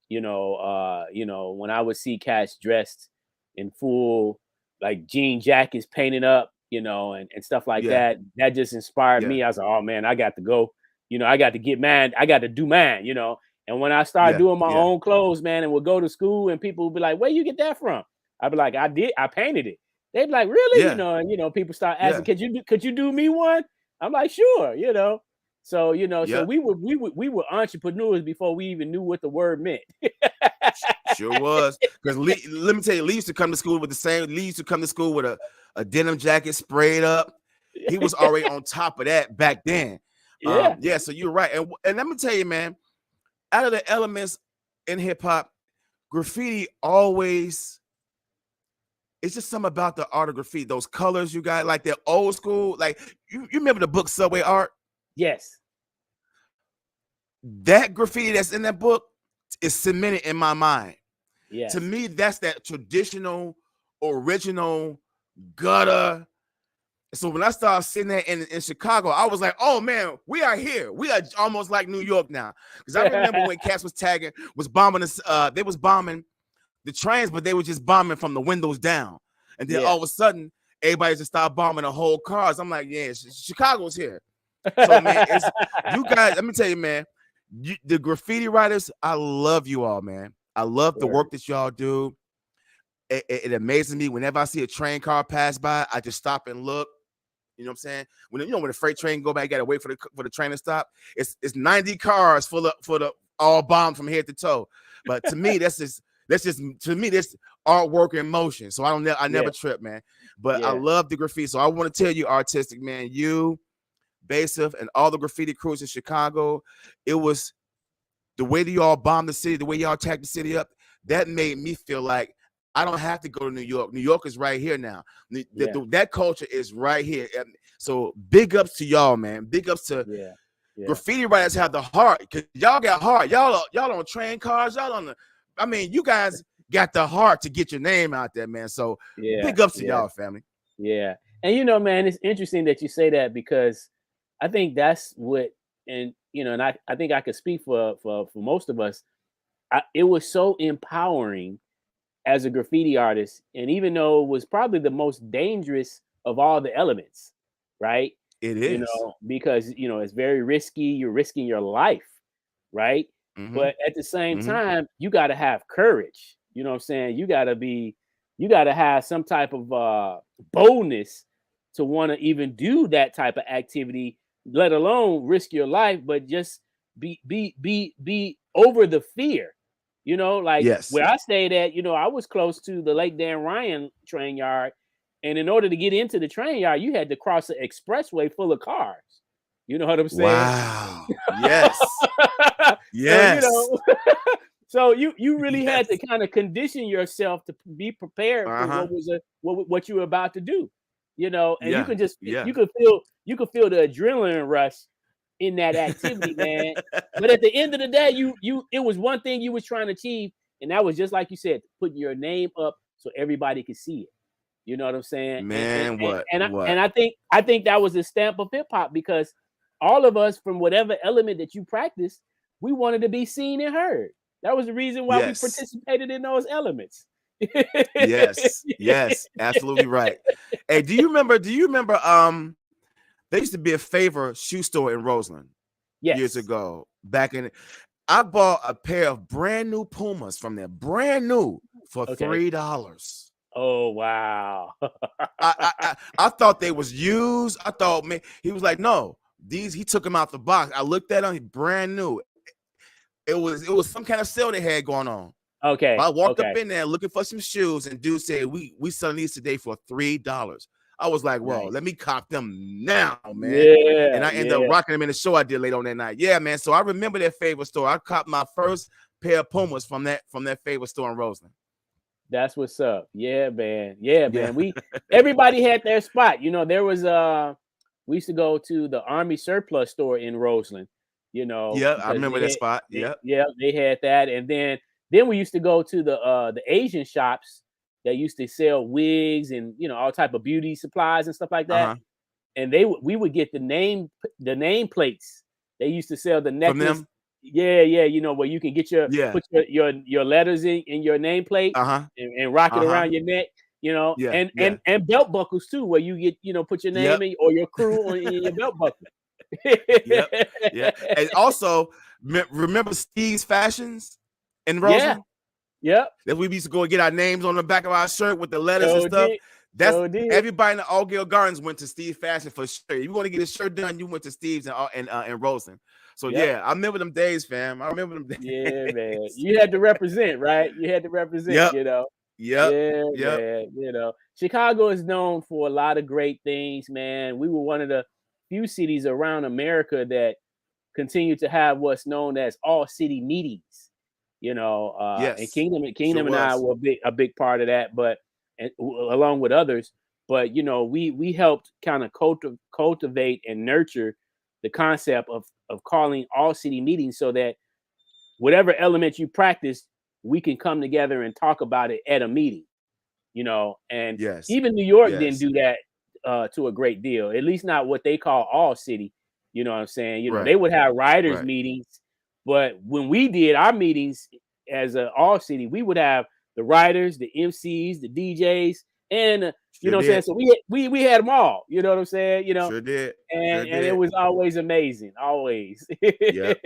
when I would see cats dressed in full like jean jackets painted up, and stuff like that just inspired me. I was like, oh man, I got to go. I got to get mine. I got to do mine, And when I started doing my own clothes, man, and would go to school and people would be like, where you get that from? I'd be like, I painted it. They'd be like, really? And people start asking, could you do me one? I'm like, sure, So, so we were entrepreneurs before we even knew what the word meant. Sure was. Because let me tell you, Lee used to come to school with Lee used to come to school with a denim jacket sprayed up. He was already on top of that back then. So you're right. And let me tell you, man, out of the elements in hip hop, graffiti always, it's just something about the art of graffiti. Those colors you got, like they're old school. Like you remember the book Subway Art? Yes. That graffiti that's in that book is cemented in my mind. Yes. To me, that's that traditional, original, gutter. So when I started sitting there in Chicago, I was like, oh man, we are here. We are almost like New York now. Because I remember when cats was tagging, was bombing us, they was bombing the trains, but they were just bombing from the windows down. And then all of a sudden, everybody just started bombing the whole cars. I'm like, yeah, Chicago's here. So man, you guys, let me tell you, man, the graffiti writers, I love you all, man. I love the work that y'all do. It amazes me whenever I see a train car pass by, I just stop and look. You know what I'm saying? When when the freight train go by, you gotta wait for the train to stop. It's 90 cars full of all bombed from head to toe. But to me, that's just to me this artwork in motion. So I never trip, man. But I love the graffiti. So I want to tell you, Artistic, man, you, Basif, and all the graffiti crews in Chicago, it was the way that y'all bombed the city, the way y'all attacked the city up. That made me feel like I don't have to go to New York. New York is right here now. That culture is right here. So big ups to y'all, man. Big ups to graffiti writers have the heart, because y'all got heart. Y'all on train cars. Y'all on you guys got the heart to get your name out there, man. So big ups to y'all, family. Yeah. And man, it's interesting that you say that, because I think that's what, and and I think I could speak for most of us. It was so empowering as a graffiti artist, and even though it was probably the most dangerous of all the elements, right? It is, because it's very risky. You're risking your life, right? But at the same time, you got to have courage. You know what I'm saying? You got to have some type of boldness to want to even do that type of activity, let alone risk your life, but just be over the fear. Where I stayed at, I was close to the Lake Dan Ryan train yard. And in order to get into the train yard, you had to cross the expressway full of cars. You know what I'm saying? Wow. Yes. Yes. So, you really had to kind of condition yourself to be prepared for what you were about to do. And you could just you could feel the adrenaline rush in that activity, man. But at the end of the day, it was one thing you was trying to achieve, and that was just like you said, putting your name up so everybody could see it. You know what I'm saying? Man, I think that was the stamp of hip hop, because all of us, from whatever element that you practice, we wanted to be seen and heard. That was the reason why we participated in those elements. Yes, yes, absolutely right. Hey, do you remember? There used to be a Favor shoe store in Roseland years Yes. ago. Back in, I bought a pair of brand new Pumas from there, brand new, for Okay. $3. Oh wow. I thought they was used. I thought, man, he was like, no, these. He took them out the box. I looked at them, brand new. It was some kind of sale they had going on. But Okay. I walked up Okay. in there looking for some shoes, and dude said, we selling these today for $3. I was like, well, Nice. let me cop them now, man. And Yeah. I ended up Yeah. rocking them in the show I did late on that night. Yeah, man. So I remember that Favor store. I copped my first pair of Pumas from that Favor store in Roseland. That's what's up. Yeah, man. Yeah, Yeah. man. Everybody had their spot. There was we used to go to the Army surplus store in Roseland, Yeah, I because remember that spot. Yeah. they had that. And then we used to go to the Asian shops that used to sell wigs and all type of beauty supplies and stuff like that. Uh-huh. And we would get the name plates. They used to sell the From necklace. them? Yeah, where you can get Yeah. put your letters in your nameplate Uh-huh. and rock it Uh-huh. around your neck, Yeah. Yeah. and belt buckles too, where you get put your Yep. name or your crew in your belt buckle. Yep. Yeah. And also, remember Steve's Fashions in Roseland? Yep. That we used to go and get our names on the back of our shirt with the letters and So stuff. did. That's So did. everybody in the Allgale Gardens went to Steve Fashion for sure. If you want to get a shirt done, you went to Steve's in Roseland. So Yep. yeah, I remember them days, fam. I remember them days. Yeah, man. You had to represent, right? You had to represent, Yep. Yeah, Yep. man. Chicago is known for a lot of great things, man. We were one of the few cities around America that continue to have what's known as all city meetings. And Yes. Kingdom Sure and I was. were a big part of that, but along with others. But we helped kind of cultivate and nurture the concept of calling all city meetings, so that whatever element you practice, we can come together and talk about it at a meeting. And Yes. even New York Yes. didn't do that to a great deal, at least not what they call all city. You know what I'm saying? Right. They would have writers Right. meetings, but when we did our meetings as a all city, we would have the writers, the MCs, the DJs, and Sure what I'm saying. did. So we had them all. You know what I'm saying? Sure did. Sure and it did. was always amazing, always. Yep.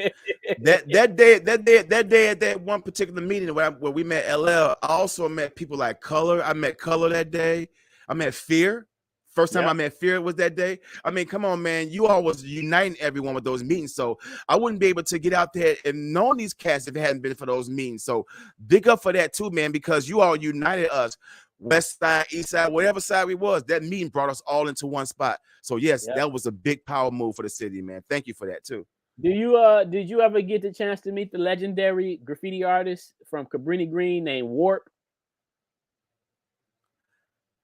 That day at that one particular meeting where we met LL, I also met people like Color. I met Color that day. I met Fear. First time Yep. I met Fear was that day. I mean, come on, man. You all was uniting everyone with those meetings. So I wouldn't be able to get out there and know these cats if it hadn't been for those meetings. So big up for that too, man, because you all united us. West side, east side, whatever side we was, that meeting brought us all into one spot. So yes, Yep. that was a big power move for the city, man. Thank you for that too. Did you ever get the chance to meet the legendary graffiti artist from Cabrini Green named Warp?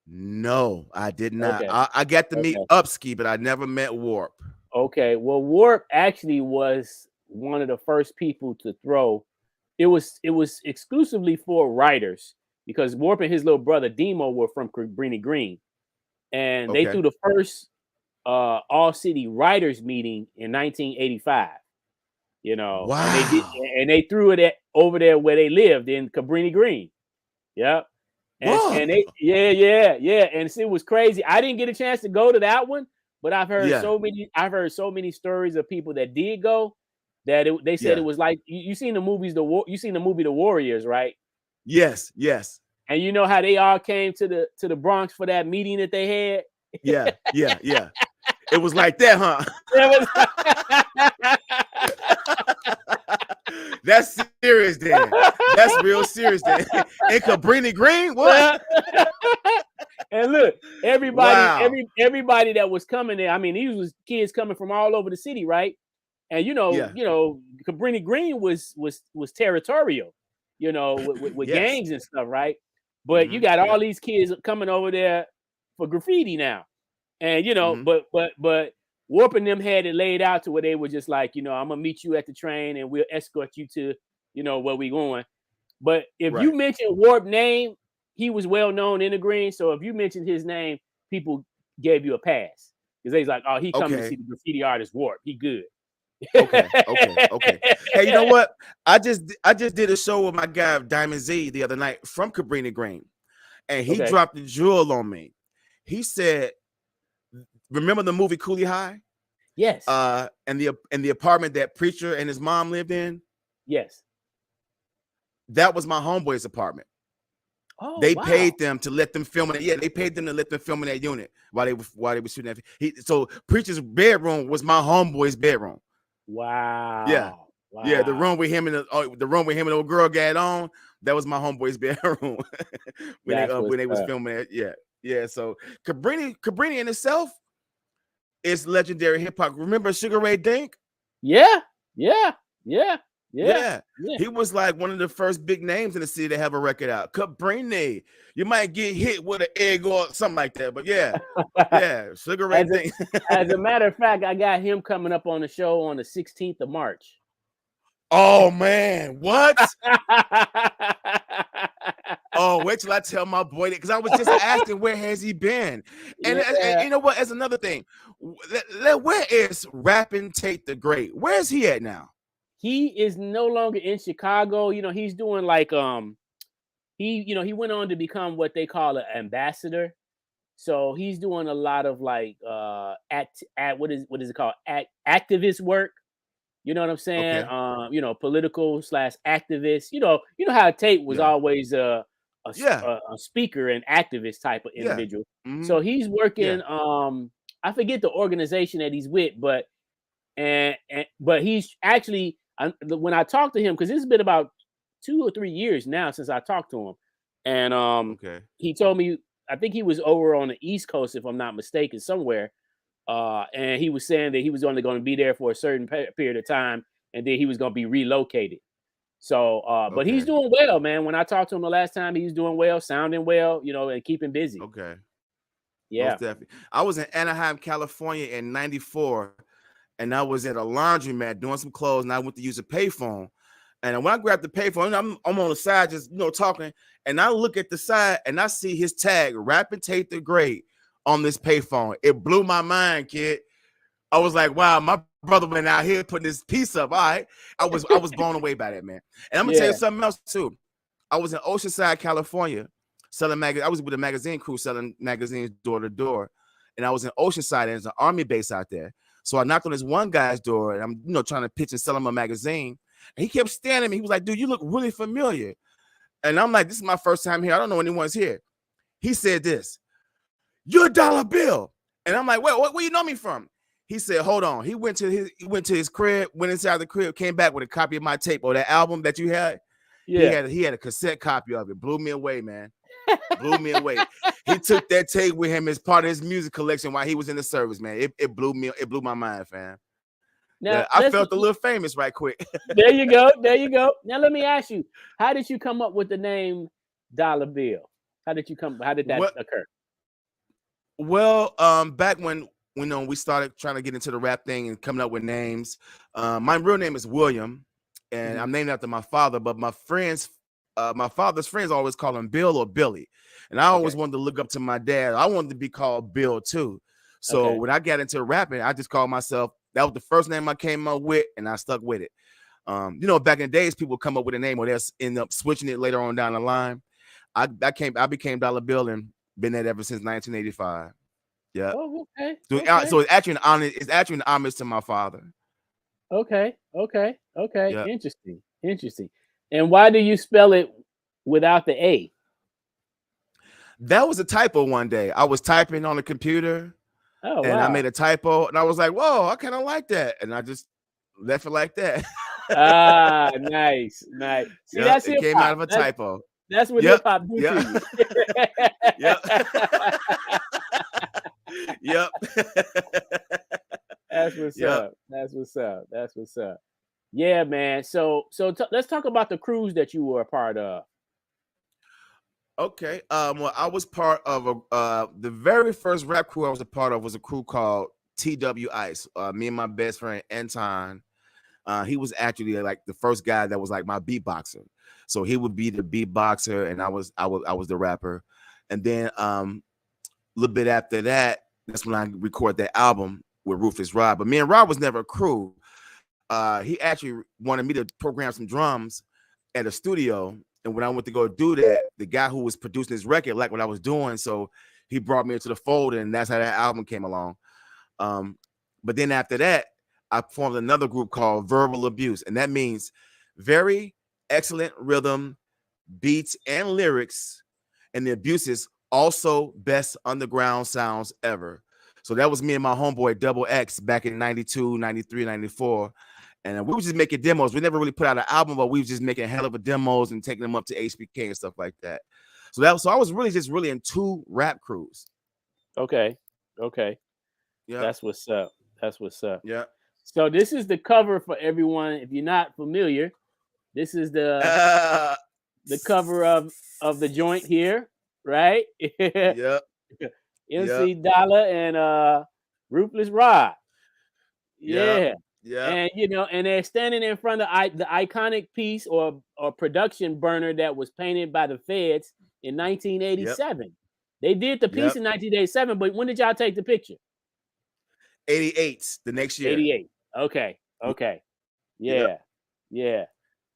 No, I did not. Okay. I got to meet Okay. Upski, but I never met Warp. Okay. Well, Warp actually was one of the first people to throw. It was exclusively for writers, because Warp and his little brother Demo were from Cabrini Green, and they Okay. threw the first all city writers meeting in 1985. Wow. and they threw it over there where they lived in Cabrini Green. Yep. Whoa. And they, yeah. And it was crazy. I didn't get a chance to go to that one, but I've heard Yeah. so many stories of people that did go, that they said Yeah. it was like, you seen the movies, you seen the movie The Warriors, right? Yes. Yes. And you know how they all came to the Bronx for that meeting that they had? Yeah. Yeah. Yeah. It was like that, huh? That's serious, Dan. That's real serious, Dan. In Cabrini Green, what? And look, everybody, Wow. everybody that was coming there. I mean, these was kids coming from all over the city, right? And Yeah. Cabrini Green was territorial, with Yes. gangs and stuff, right? But you Mhm. got all Yeah. these kids coming over there for graffiti now, and Mhm. but Warp and them had it laid out to where they were just like, I'm gonna meet you at the train and we'll escort you to, where we going. But if you Right. mention Warp name, he was well known in the Green. So if you mentioned his name, people gave you a pass, because they's like, oh, he coming to Okay. see the graffiti artist Warp. He good. Okay. Hey, you know what? I just did a show with my guy Diamond Z the other night from Cabrini Green, and he Okay. dropped a jewel on me. He said, "Remember the movie Coolie High? Yes. And the apartment that Preacher and his mom lived in? Yes. That was my homeboy's apartment. Oh, They wow. paid them to let them film it. Yeah, they paid them to let them film in that unit while they were shooting that. So Preacher's bedroom was my homeboy's bedroom. Wow. Yeah. Wow. Yeah, the room with him and the old girl got on, that was my homeboy's bedroom when they was filming it. Yeah. So Cabrini in itself is legendary hip hop. Remember Sugar Ray Dink? Yeah. He was like one of the first big names in the city to have a record out. Cabrini, you might get hit with an egg or something like that, but yeah, Sugar Ray Dink. As a matter of fact, I got him coming up on the show on the 16th of March. Oh man, what? Oh, wait till I tell my boy that, because I was just asking where has he been, and you know what? As another thing, where is Rapping Tate the Great? Where is he at now? He is no longer in Chicago. You know, he's doing like he went on to become what they call an ambassador. So he's doing a lot of like what is it called? Activist work. You know what I'm saying? Okay. Political / activist. You know how Tate was always a speaker and activist type of individual. Mm-hmm. So he's working. I forget the organization that he's with, but he's actually, when I talked to him, because it's been about 2 or 3 years now since I talked to him, and he told me, I think he was over on the East Coast, if I'm not mistaken, somewhere, and he was saying that he was only going to be there for a certain period of time, and then he was going to be relocated. So, but he's doing well, man. When I talked to him the last time, he's doing well, sounding well, and keeping busy. Okay. Yeah. Most definitely. I was in Anaheim, California in '94, and I was at a laundromat doing some clothes, and I went to use a payphone. And when I grabbed the payphone, I'm on the side just talking, and I look at the side and I see his tag, Rapping Tate the Great, on this payphone. It blew my mind, kid. I was like, wow, my brother went out here putting this piece up. All right. I was blown away by that, man. And I'm gonna tell you something else too. I was in Oceanside, California, selling magazines. I was with a magazine crew selling magazines door to door. And I was in Oceanside, and there's an army base out there. So I knocked on this one guy's door, and I'm trying to pitch and sell him a magazine. And he kept staring at me. He was like, dude, you look really familiar. And I'm like, this is my first time here. I don't know anyone's here. He said this, you're Dollr Bill. And I'm like, where you know me from? He said, hold on. He went to his crib, went inside the crib, came back with a copy of my tape or that album that you had. Yeah. He had a cassette copy of it. Blew me away, man. Blew me away. He took that tape with him as part of his music collection while he was in the service, man. It blew my mind, fam. Now, I felt a little famous right quick. There you go. Now let me ask you, how did you come up with the name Dollr Bill? How did that occur? Well, back when we started trying to get into the rap thing and coming up with names, my real name is William, and I'm named after my father, but my father's friends always call him Bill or Billy. And I always wanted to look up to my dad. I wanted to be called Bill too. So when I got into rapping, I just called myself. That was the first name I came up with, and I stuck with it. Back in the days, people come up with a name or they'll end up switching it later on down the line. I became Dollr Bill and been there ever since 1985. Yeah. Oh, okay. So it's actually an homage to my father. Okay. Yeah. Interesting. And why do you spell it without the A? That was a typo one day. I was typing on the computer. Oh, and I made a typo, and I was like, whoa, I kind of like that. And I just left it like that. Nice. See, that's it. Came out of a typo. That's what hip hop do to you. Yep. That's what's up. Yeah, man. So let's talk about the crews that you were a part of. Okay. Well, I was part of the very first rap crew I was a part of was a crew called TW Ice. Me and my best friend Anton. He was actually like the first guy that was like my beatboxer. So he would be the beatboxer, and I was the rapper. And then a little bit after that, that's when I recorded that album with Rufus Rob. But me and Rob was never a crew. he actually wanted me to program some drums at a studio. And when I went to go do that, the guy who was producing his record liked what I was doing, so he brought me into the fold, and that's how that album came along. But then after that, I formed another group called Verbal Abuse, and that means very excellent rhythm, beats, and lyrics, and the abuses also best underground sounds ever. So that was me and my homeboy Double X back in 92, 93, 94. And we were just making demos. We never really put out an album, but we were just making hell of a demos and taking them up to HPK and stuff like that. So I was really just really in 2 rap crews. Okay. Yeah. That's what's up. Yeah. So this is the cover for everyone. If you're not familiar, this is the cover of the joint here, right? Yeah. MC Dollr and Ruthless Rod. Yeah. Yeah. And and they're standing in front of the iconic piece or production burner that was painted by the feds in 1987. Yep. They did the piece in 1987, but when did y'all take the picture? 88, the next year. 88. Okay. Yeah.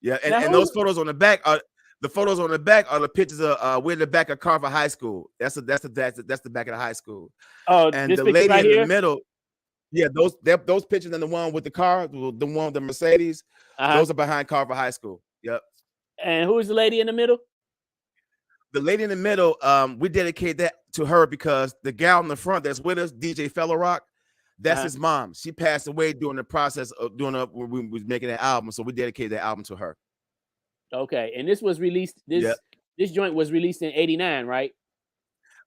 And those photos on the back are the pictures of we're in the back of Carver High School. That's the back of the high school. Oh, and the lady right in the middle. Yeah, those pictures and the one with the car, the one with the Mercedes, those are behind Carver High School. Yep. And who is the lady in the middle? The lady in the middle, we dedicate that to her because the gal in the front that's with us, DJ Fellow Rock, that's his mom. She passed away during the process of when we was making that album, so we dedicated that album to her. Okay, and this was released. This joint was released in '89, right?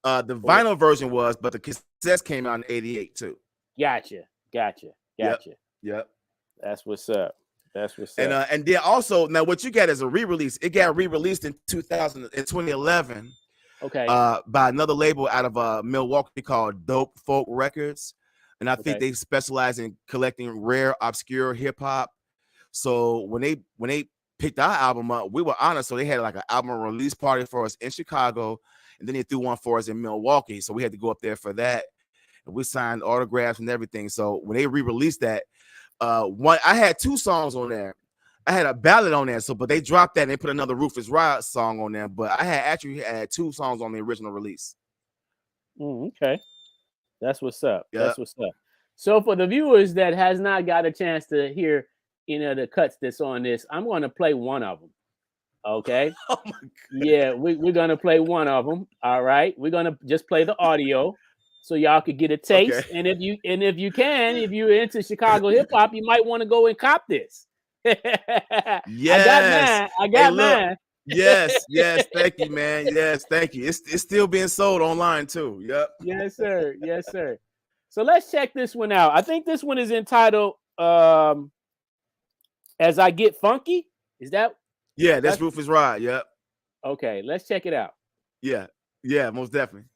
The vinyl version was, but the cassettes came out in '88 too. Gotcha. Yep. That's what's up. And then also now what you got is a re-release. It got re-released in 2011. Okay. By another label out of Milwaukee called Dope Folk Records, and I think they specialize in collecting rare, obscure hip hop. So when they picked our album up, we were honored. So they had like an album release party for us in Chicago, and then they threw one for us in Milwaukee. So we had to go up there for that. And we signed autographs and everything. So when they re-released that, I had 2 songs on there. I had a ballad on there, but they dropped that and they put another Rufus Riot song on there. But I actually had 2 songs on the original release. Okay, that's what's up. Yep. That's what's up. So for the viewers that has not got a chance to hear the cuts that's on this, I'm going to play one of them. Okay. Oh my God. Yeah, we're gonna play one of them. All right, we're gonna just play the audio so y'all could get a taste. Okay. And if you're into Chicago hip hop, you might want to go and cop this. Yes, I got mine. Yes, thank you, man. Yes, thank you. It's still being sold online too. Yep. Yes, sir. So let's check this one out. I think this one is entitled "As I Get Funky." Is that? Yeah, that's Rufus Ride. Yep. Okay, let's check it out. Yeah, most definitely.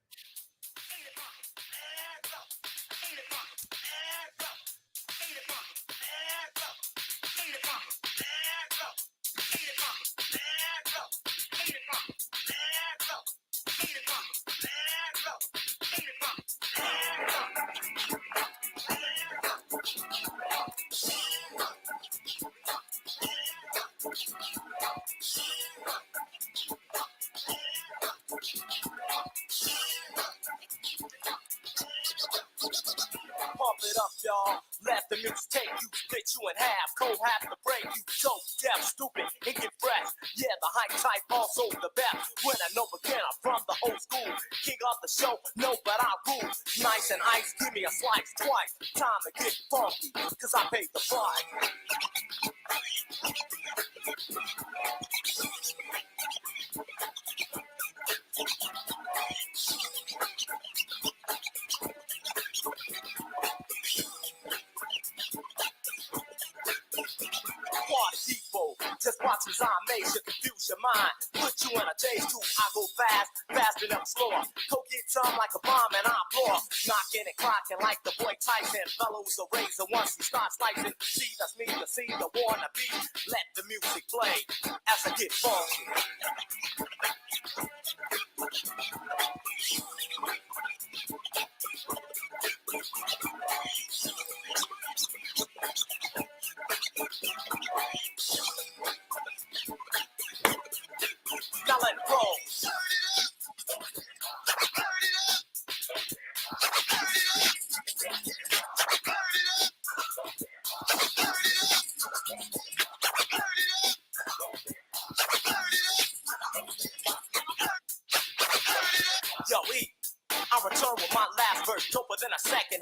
Pump it up, y'all. Let the music take you, split you in half. Cold half to break you. So deaf, stupid, and get fresh. Yeah, the high type, also the best. When I know beginner from the old school. King of the show, no, but I rule. Nice and ice, give me a slice twice. Time to get funky, cause I paid the price. Just watch as I make should confuse your mind. Put you in a daze too. I go fast enough slower. Go get time like a bomb and I blow. Knocking and clocking like the boy Tyson. Fellows a razor once he starts slicing. See, that's me, the see, the wanna be. Let the music play as I get funky.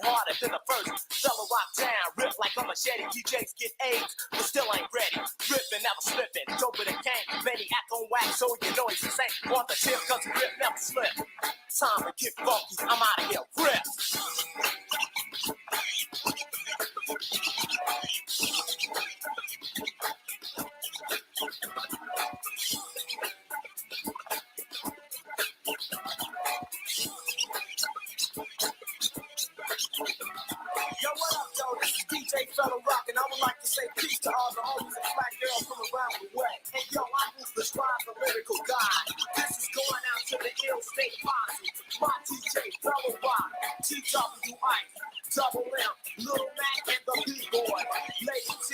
harder than the first. Fellow rock down, rip like a machete. DJs get AIDS, but still ain't ready. Ripping, never slipping, dope in the game. Maniac on wax, so you know he's the same. On the tip, cause the grip never slip. Time to get funky, I'm out of here. Rip. Yo, what up, yo? This is DJ Fellow Rock, and I would like to say peace to all the homies and black girls from around the way. And yo, I move the scribe, the lyrical guy. This is going out to the ill state posse. My DJ Fellow Rock, TWI, Double M, Little Mac, and the B-Boy. Lady T,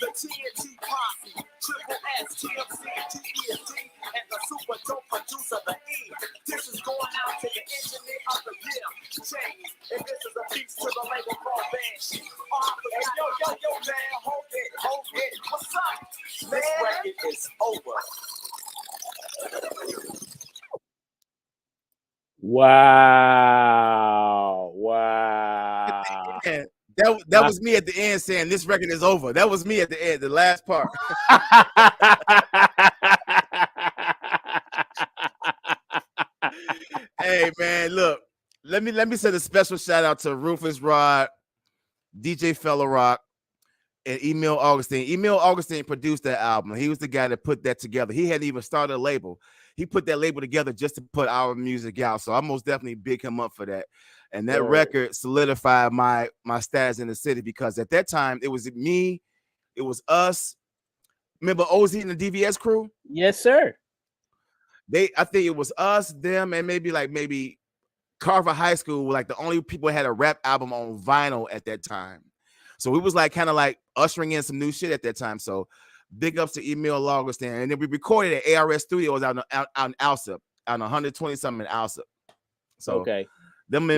the TNT posse, Triple S, TMC, TESD, and the super dope producer, the E. This is going out to the engineer of the year, James. And this is a piece to the label called Banshee. Hey, yo, man, hold it. What's up, man? This record is over. Wow. Man, that was me at the end saying this record is over. That was me at the end, the last part. Hey man, look, let me send a special shout out to Rufus Rod, DJ Fellow Rock, and Emil Augustine. Emil Augustine produced that album. He was the guy that put that together. He hadn't even started a label. He put that label together just to put our music out. So I most definitely big him up for that. And that record solidified my status in the city, because at that time it was me, it was us. Remember OZ and the DVS crew? Yes, sir. I think it was us, them, and maybe Carver High School were like the only people that had a rap album on vinyl at that time. So we was like kind of like ushering in some new shit at that time. So big ups to Emil Augustine. And then we recorded at ARS Studios out in Alsip, on 120 something in Alsip. So okay. Them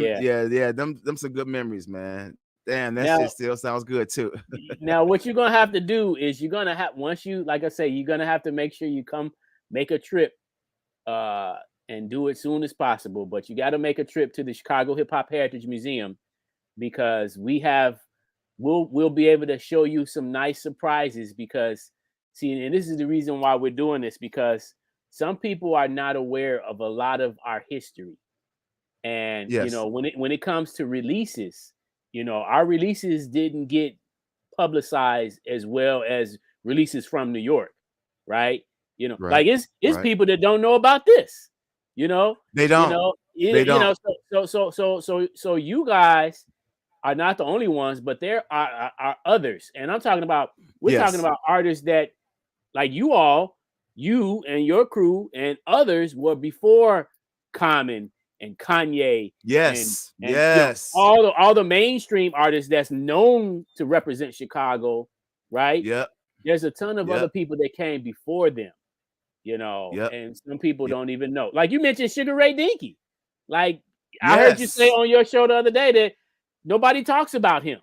some good memories, man. Damn, that shit still sounds good too. Now, what you're gonna have to do is you're gonna have, once you, like I say, you're gonna have to make sure you come make a trip and do it soon as possible. But you got to make a trip to the Chicago Hip Hop Heritage Museum, because we'll be able to show you some nice surprises. Because see, and this is the reason why we're doing this, because some people are not aware of a lot of our history. And you know, when it comes to releases, you know, our releases didn't get publicized as well as releases from New York, right? You know, like it's people that don't know about this. You know, they don't. You know, so you guys are not the only ones, but there are others, and I'm talking about talking about artists that, like you and your crew and others were before Common and Kanye. Yes. And you know, all the mainstream artists that's known to represent Chicago, right? Yep. There's a ton of other people that came before them, you know, and some people don't even know. Like you mentioned Sugar Ray Dinky. Like I heard you say on your show the other day that nobody talks about him.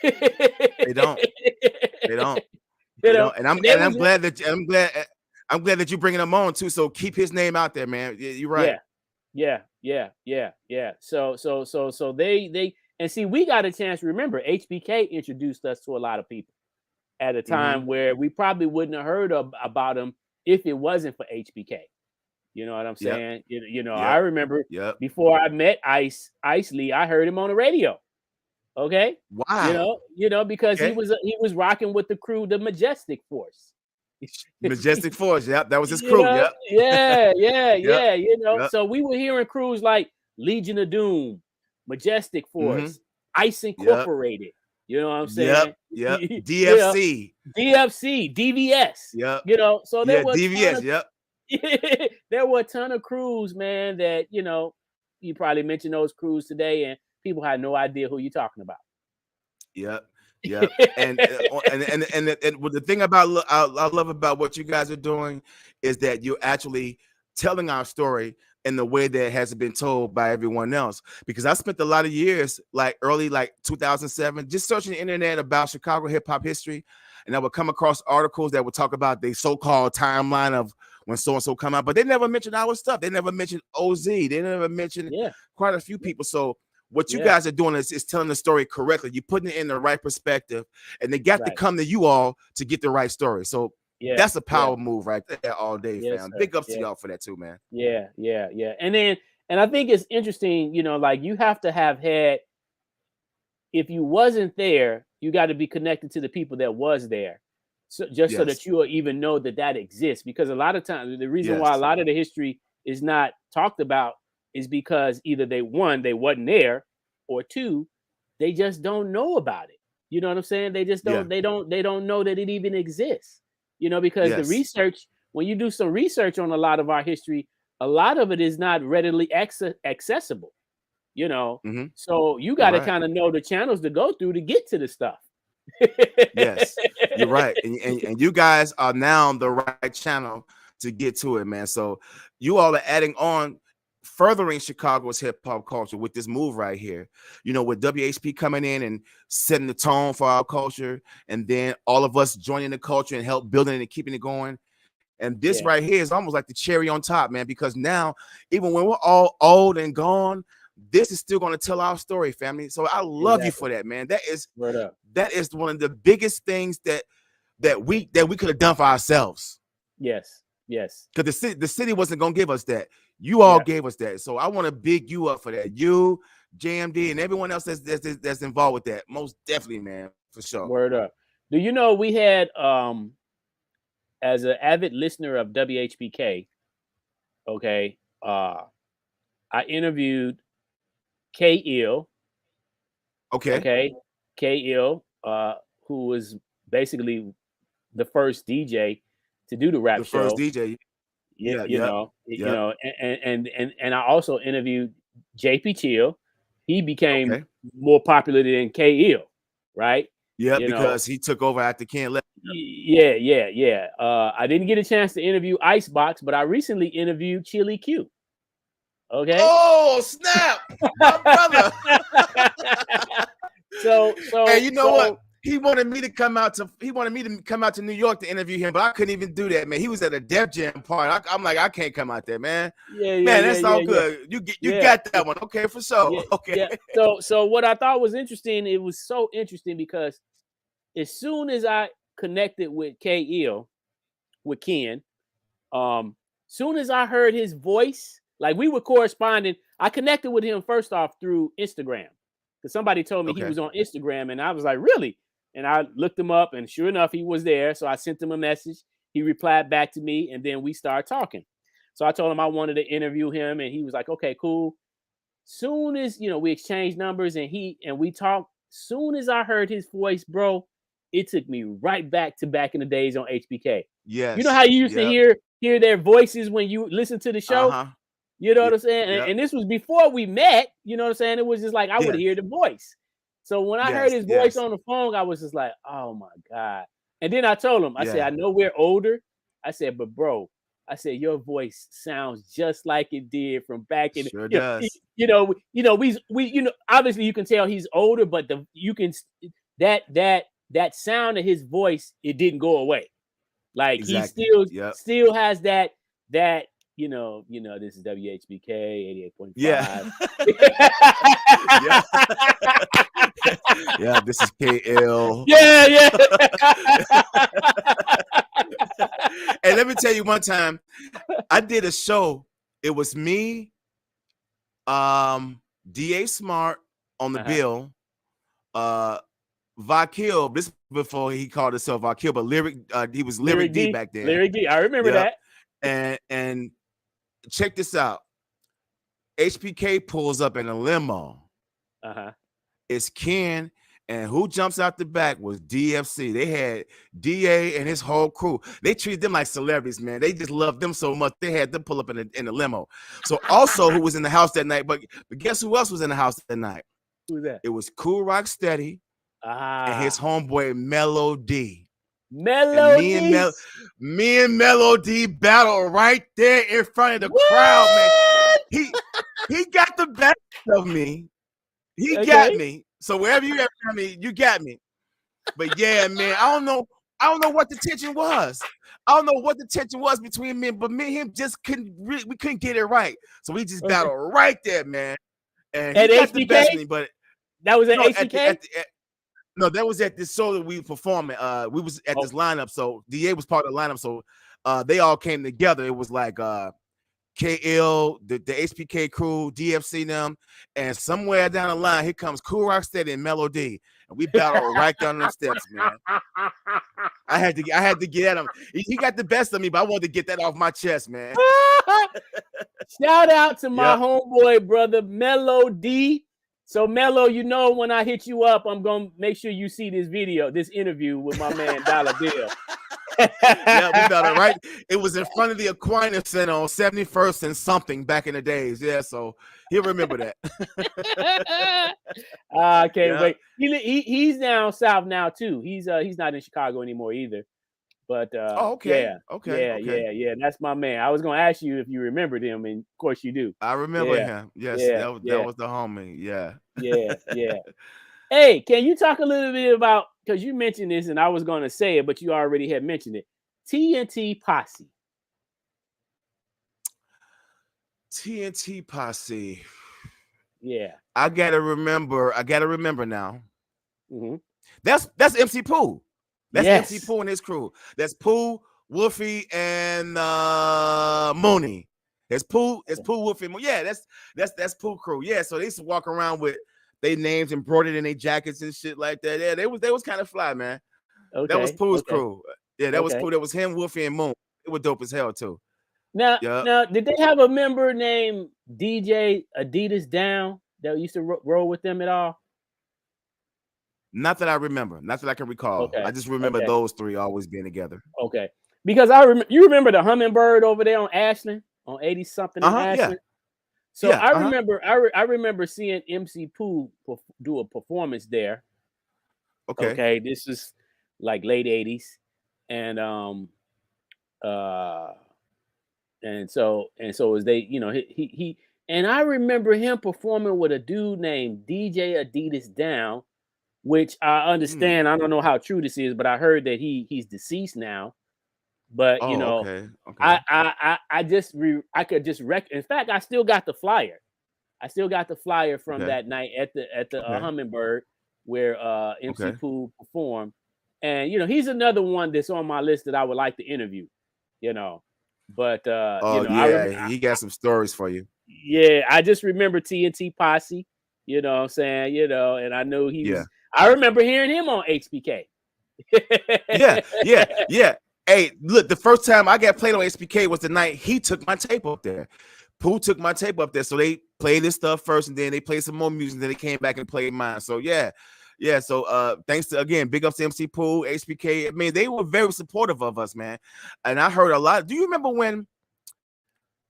They don't. You know, and I'm glad that you're bringing him on too. So keep his name out there, man. You're right. Yeah. So they and see, we got a chance. Remember, HPK introduced us to a lot of people at a time where we probably wouldn't have heard about him if it wasn't for HPK. You know what I'm saying? You know, I remember before I met Ice Lee, I heard him on the radio. Okay. Wow. You know, because he was rocking with the crew, the Majestic Force. Majestic Force, that was his crew. Yeah. You know, so we were hearing crews like Legion of Doom, Majestic Force, Ice Incorporated. You know what I'm saying? DFC, DVS. You know, so there was DVS. There were a ton of crews, man, that, you know, you probably mentioned those crews today and people had no idea who you're talking about. And the thing about I love about what you guys are doing is that you're actually telling our story in the way that hasn't been told by everyone else. Because I spent a lot of years, like early 2007, just searching the internet about Chicago hip hop history, and I would come across articles that would talk about the so-called timeline of when so-and-so come out, but they never mentioned our stuff. They never mentioned OZ. They never mentioned quite a few people. So What you guys are doing is telling the story correctly. You're putting it in the right perspective, and they got to come to you all to get the right story. So that's a power move right there all day, fam. Big ups to y'all for that too, man. Yeah. And I think it's interesting, you know, like you have to have had, if you wasn't there, you got to be connected to the people that was there. So just so that you will even know that exists, because a lot of times the reason why a lot of the history is not talked about is because either they wasn't there, or two, they just don't know about it. You know what I'm saying? They just don't, they don't know that it even exists, you know, because the research, when you do some research on a lot of our history, a lot of it is not readily accessible, you know? So you got to kind of know the channels to go through to get to the stuff. Yes, you're right. And you guys are now the right channel to get to it, man. So you all are adding on, furthering Chicago's hip hop culture with this move right here, you know, with WHP coming in and setting the tone for our culture, and then all of us joining the culture and help building it and keeping it going. And this right here is almost like the cherry on top, man, because now, even when we're all old and gone, this is still going to tell our story, family. So I love you for that, man. That is one of the biggest things that we could have done for ourselves. Yes. Because the city wasn't going to give us that. You all gave us that. So I want to big you up for that. You, JMD, and everyone else that's involved with that. Most definitely, man, for sure. Word up. Do you know we had as an avid listener of WHPK, okay, I interviewed K-Ill. Okay. K-Ill, who was basically the first DJ to do the rap show. The first DJ. You know, and I also interviewed JP Chill. He became more popular than K-Ill, right? Yeah, because he took over after Ken left. Yeah. I didn't get a chance to interview Icebox, but I recently interviewed Chili Q. Okay. Oh, snap, my brother. So, and you know what? He wanted me to come out to New York to interview him, but I couldn't even do that, man. He was at a Def Jam party. I'm like, I can't come out there, man. Man, that's all good. You got that one, okay, for sure. Okay. So what I thought was interesting, it was so interesting because as soon as I connected with K-Ill, with Ken, soon as I heard his voice, like we were corresponding, I connected with him first off through Instagram. Because somebody told me he was on Instagram, and I was like, really? And I looked him up, and sure enough, he was there. So I sent him a message. He replied back to me, and then we started talking. So I told him I wanted to interview him, and he was like, okay, cool. Soon as, you know, we exchanged numbers and we talked, soon as I heard his voice, bro, it took me right back to back in the days on HPK. Yes. You know how you used to hear their voices when you listen to the show? You know what I'm saying? And this was before we met. You know what I'm saying? It was just like I would hear the voice. So when I heard his voice on the phone, I was just like, oh my God. And then I told him, I said, I know we're older. I said, but bro, I said, your voice sounds just like it did from back in sure does. We obviously you can tell he's older, but that sound of his voice, it didn't go away. Like he still has that you know, this is WHPK 88.5. Yeah. Yeah, this is KL. Yeah. And let me tell you, one time I did a show. It was me, DA Smart on the bill, Vakil. This before he called himself Vakil, but he was Lyric D back then. Lyric D, I remember that. And check this out. HPK pulls up in a limo. It's Ken, and who jumps out the back was DFC. They had DA and his whole crew. They treated them like celebrities, man. They just loved them so much. They had them pull up in the limo. So also who was in the house that night, but guess who else was in the house that night? Who's that? It was Cool Rock Steady and his homeboy Mellow D. Melody. Me and Melody battle right there in front of the crowd, man. He got the best of me. He got me. So wherever you ever got me, you got me. But yeah, man, I don't know what the tension was. I don't know what the tension was between me, but me and him just couldn't get it right. So we just battled right there, man. And At he got the best HPK? in him, but That was at no, HPK? no, that was at this show that we performing. We was at this lineup, so DA was part of the lineup. So they all came together. It was like KL, the HPK crew, DFC them, and somewhere down the line, here comes Cool Rocksteady and Melody, and we battled right down them steps, man. I had to get at him. He got the best of me, but I wanted to get that off my chest, man. Shout out to my homeboy brother Melody. So Mello, you know, when I hit you up, I'm gonna make sure you see this video, this interview with my man Dollr Bill. Yeah, we got it right. It was in front of the Aquinas Center on 71st and something back in the days. Yeah, so he'll remember that. I can't wait. He's down south now too. He's not in Chicago anymore either. But okay. Yeah. That's my man. I was gonna ask you if you remembered him, and of course you do. I remember him. Yes, that was the homie. Yeah. Hey, can you talk a little bit about, because you mentioned this and I was gonna say it, but you already had mentioned it. TNT Posse. TNT Posse. Yeah. I gotta remember now. Mm-hmm. That's MC Pooh. That's Yes. MC Pooh and his crew. That's Pooh, Wolfie, and Mooney. It's Pooh, Wolfie. Yeah, that's Pooh crew. Yeah, so they used to walk around with their names embroidered in their jackets and shit like that. Yeah, they was kind of fly, man. Okay. That was Pooh's crew. Yeah, that was Pooh. That was him, Wolfie, and Moon. It was dope as hell too. Now, did they have a member named DJ Adidas Down that used to roll with them at all? Not that I remember. Not that I can recall. Okay. I just remember those three always being together. Okay. Because you remember the Hummingbird over there on Ashland, on 80 something in Ashland? Yeah. So I remember seeing MC Pooh do a performance there. Okay. This is like late 80s. And so as they, you know, he and I remember him performing with a dude named DJ Adidas Down, which I understand. I don't know how true this is, but I heard that he's deceased now. But you know, I could just in fact, I still got the flyer. I still got the flyer from that night at the Hummingbird where MC Pooh performed. And you know, he's another one that's on my list that I would like to interview, you know. But he got some stories for you. Yeah, I just remember TNT Posse, you know what I'm saying, you know, and I knew he was I remember hearing him on HPK. Yeah. Hey, look, the first time I got played on HPK was the night he took my tape up there. Pooh took my tape up there. So they played this stuff first, and then they played some more music, and then they came back and played mine. So yeah. So thanks to, again, big ups to MC Pooh, HPK. I mean, they were very supportive of us, man. And I heard a lot. Do you remember when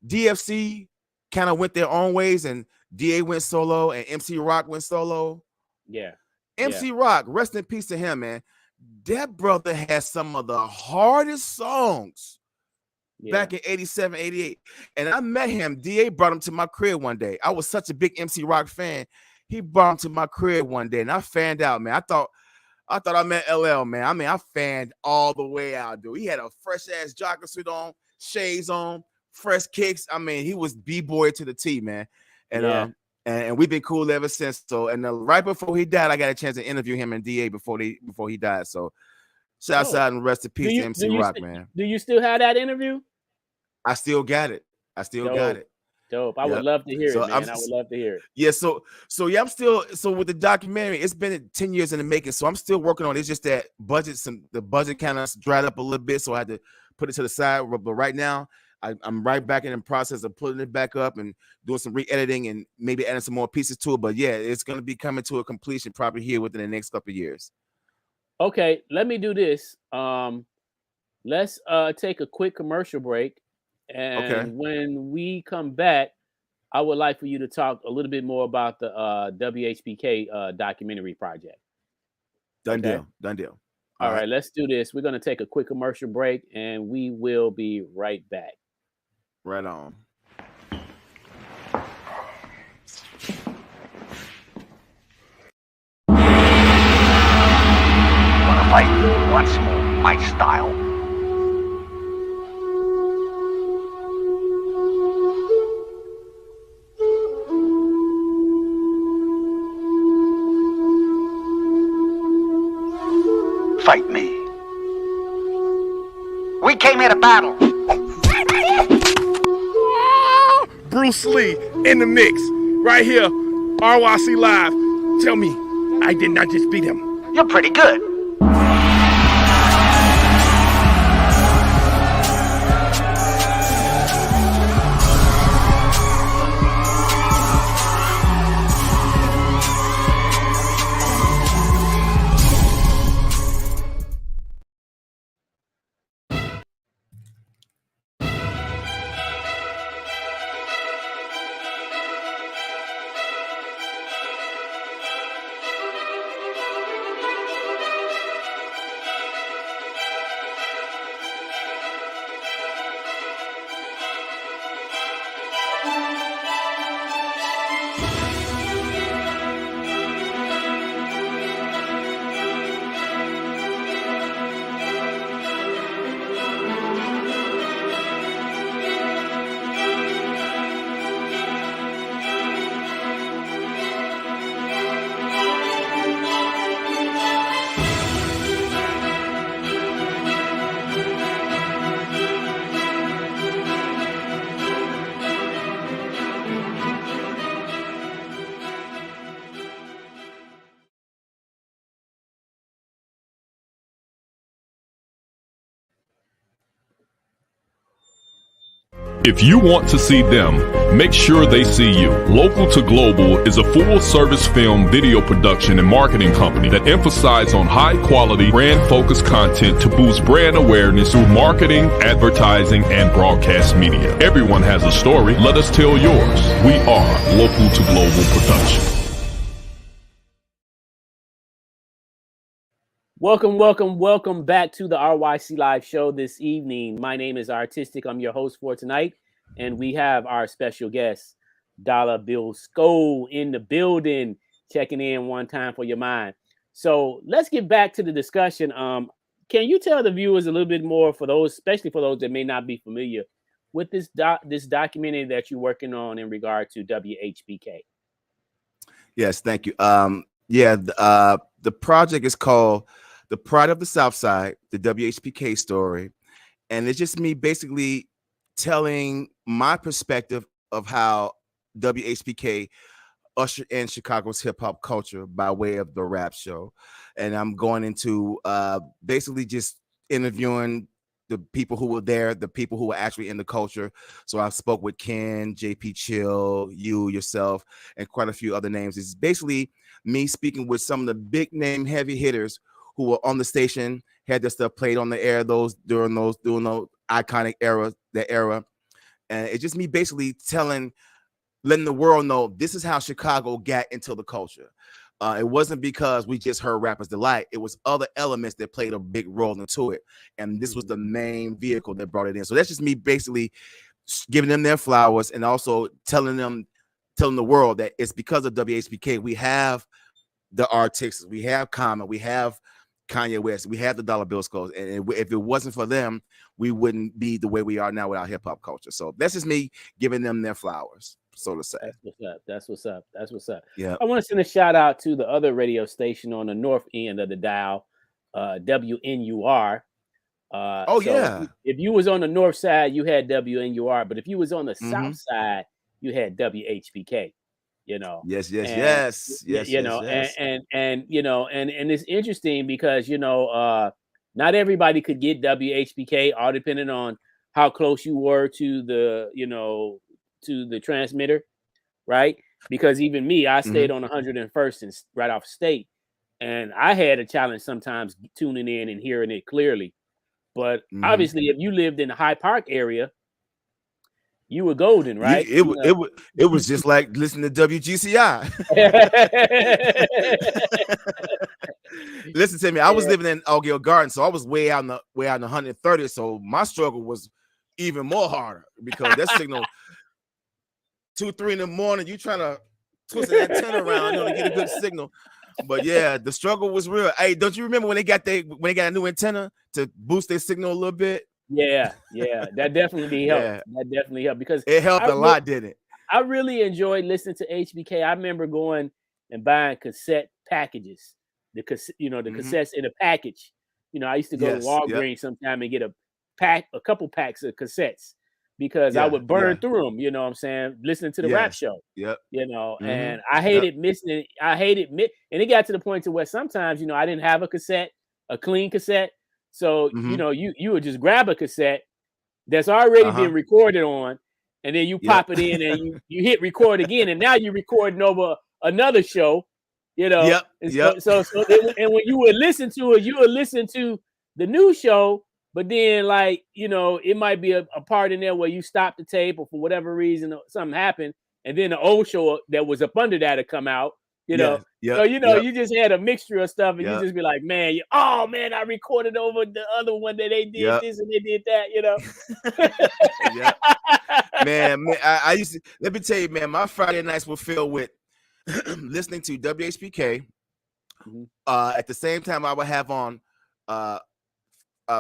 DFC kind of went their own ways and DA went solo and MC Rock went solo? Yeah. MC Rock, rest in peace to him, man. That brother has some of the hardest songs back in 87, 88. And I met him. DA brought him to my crib one day. I was such a big MC Rock fan. He brought him to my crib one day, and I fanned out, man. I thought I met LL, man. I mean, I fanned all the way out, dude. He had a fresh-ass jogger suit on, shades on, fresh kicks. I mean, he was B-boy to the T, man. And and we've been cool ever since. So, and right before he died, I got a chance to interview him and DA before he died. So, shout out and rest in peace to MC Rock, man. Do you still have that interview? I still got it. Got it. Dope. I would love to hear it, man. I would love to hear it. Yeah, so I'm still with the documentary, it's been 10 years in the making. So I'm still working on it. It's just that the budget kind of dried up a little bit. So I had to put it to the side. But right now, I'm right back in the process of putting it back up and doing some re-editing and maybe adding some more pieces to it. But yeah, it's gonna be coming to a completion probably here within the next couple of years. Okay, let me do this. Let's take a quick commercial break. And when we come back, I would like for you to talk a little bit more about the WHPK documentary project. Done deal. All right, let's do this. We're going to take a quick commercial break, and we will be right back. Right on. Wanna fight once more, my style. battle. Bruce Lee in the mix. Right here, RYC Live. Tell me, I did not just beat him. You're pretty good. If you want to see them, make sure they see you. Local to Global is a full-service film video production and marketing company that emphasizes on high-quality, brand-focused content to boost brand awareness through marketing, advertising, and broadcast media. Everyone has a story. Let us tell yours. We are Local to Global Production. Welcome back to the RYC Live show this evening. My name is Artistic. I'm your host for tonight, and we have our special guest, Dollr Billsko, in the building, checking in one time for your mind. So let's get back to the discussion. Can you tell the viewers a little bit more, for those, especially for those that may not be familiar with this documentary that you're working on in regard to WHPK? Yes, thank you. The project is called The Pride of the South Side, the WHPK story. And it's just me basically telling my perspective of how WHPK ushered in Chicago's hip hop culture by way of the rap show. And I'm going into basically just interviewing the people who were there, the people who were actually in the culture. So I spoke with Ken, JP Chill, you, yourself, and quite a few other names. It's basically me speaking with some of the big name heavy hitters who were on the station, had their stuff played on the air during those iconic era. And it's just me basically letting the world know this is how Chicago got into the culture. It wasn't because we just heard Rappers Delight. It was other elements that played a big role into it. And this was the main vehicle that brought it in. So that's just me basically giving them their flowers and also telling the world that it's because of WHPK. We have the artists, we have Common, we have Kanye West, we have the Dollr Billskos, and if it wasn't for them, we wouldn't be the way we are now with our hip hop culture. So that's just me giving them their flowers, so to say. That's what's up. Yeah. I want to send a shout out to the other radio station on the north end of the dial, WNUR. If you was on the north side, you had WNUR, but if you was on the south side, you had WHPK. Yes. And it's interesting because not everybody could get WHPK, all depending on how close you were to the to the transmitter, right? Because even me, I stayed on 101st and right off state, and I had a challenge sometimes tuning in and hearing it clearly. But obviously, if you lived in the High Park area, you were golden, right? It was just like listening to WGCI. Listen to me. I was living in Altgeld Garden, so I was way out in the 130th. So my struggle was even more harder because that signal 2-3 in the morning, you trying to twist that antenna around to get a good signal. But yeah, the struggle was real. Hey, don't you remember when they got a new antenna to boost their signal a little bit? Yeah, that definitely helped. Yeah. That definitely helped because it helped a lot, didn't it? I really enjoyed listening to HBK. I remember going and buying cassette packages, the cassettes in a package. I used to go to Walgreens sometime and get a a couple packs of cassettes because I would burn through them. You know what I'm saying? Listening to the rap show. Yep. You know, and I hated missing it. And it got to the point to where sometimes, I didn't have a clean cassette. So, you would just grab a cassette that's already been recorded on, and then you pop it in and you hit record again, and now you're recording over another show, So and when you would listen to it, you would listen to the new show, but then it might be a part in there where you stop the tape or for whatever reason something happened, and then the old show that was up under that had come out. So you just had a mixture of stuff, and you just be like, man, I recorded over the other one that they did this and they did that, Man, I used to, let me tell you, man, my Friday nights were filled with listening to WHPK. At the same time, I would have on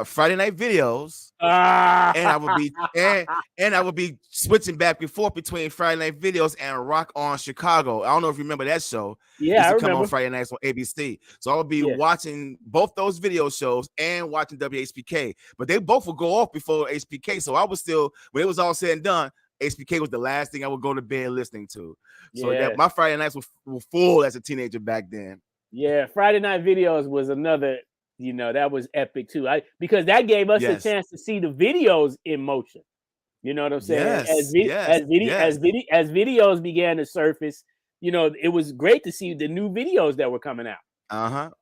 Friday night videos, and I would be switching back and forth between Friday night videos and Rock on Chicago. I don't know if you remember that show. Yeah, I remember. Come on Friday nights on ABC. So I would be watching both those video shows and watching WHPK. But they both would go off before HPK. So I was still, when it was all said and done, HPK was the last thing I would go to bed listening to. So my Friday nights were full as a teenager back then. Yeah, Friday night videos was another. That was epic too. Because that gave us a chance to see the videos in motion. You know what I'm saying? As videos began to surface, it was great to see the new videos that were coming out.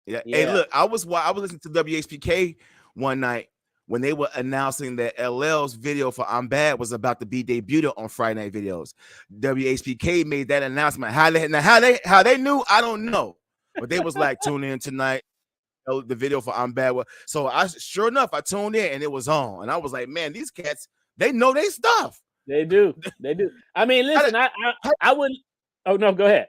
Yeah. Hey, look, I was listening to WHPK one night when they were announcing that LL's video for I'm Bad was about to be debuted on Friday night videos. WHPK made that announcement. How they knew, I don't know. But they was like, tune in tonight. The video for I'm Bad. So sure enough, I tuned in and it was on. And I was like, man, these cats, they know their stuff. They do. I mean, listen, I wouldn't. Oh, no, go ahead.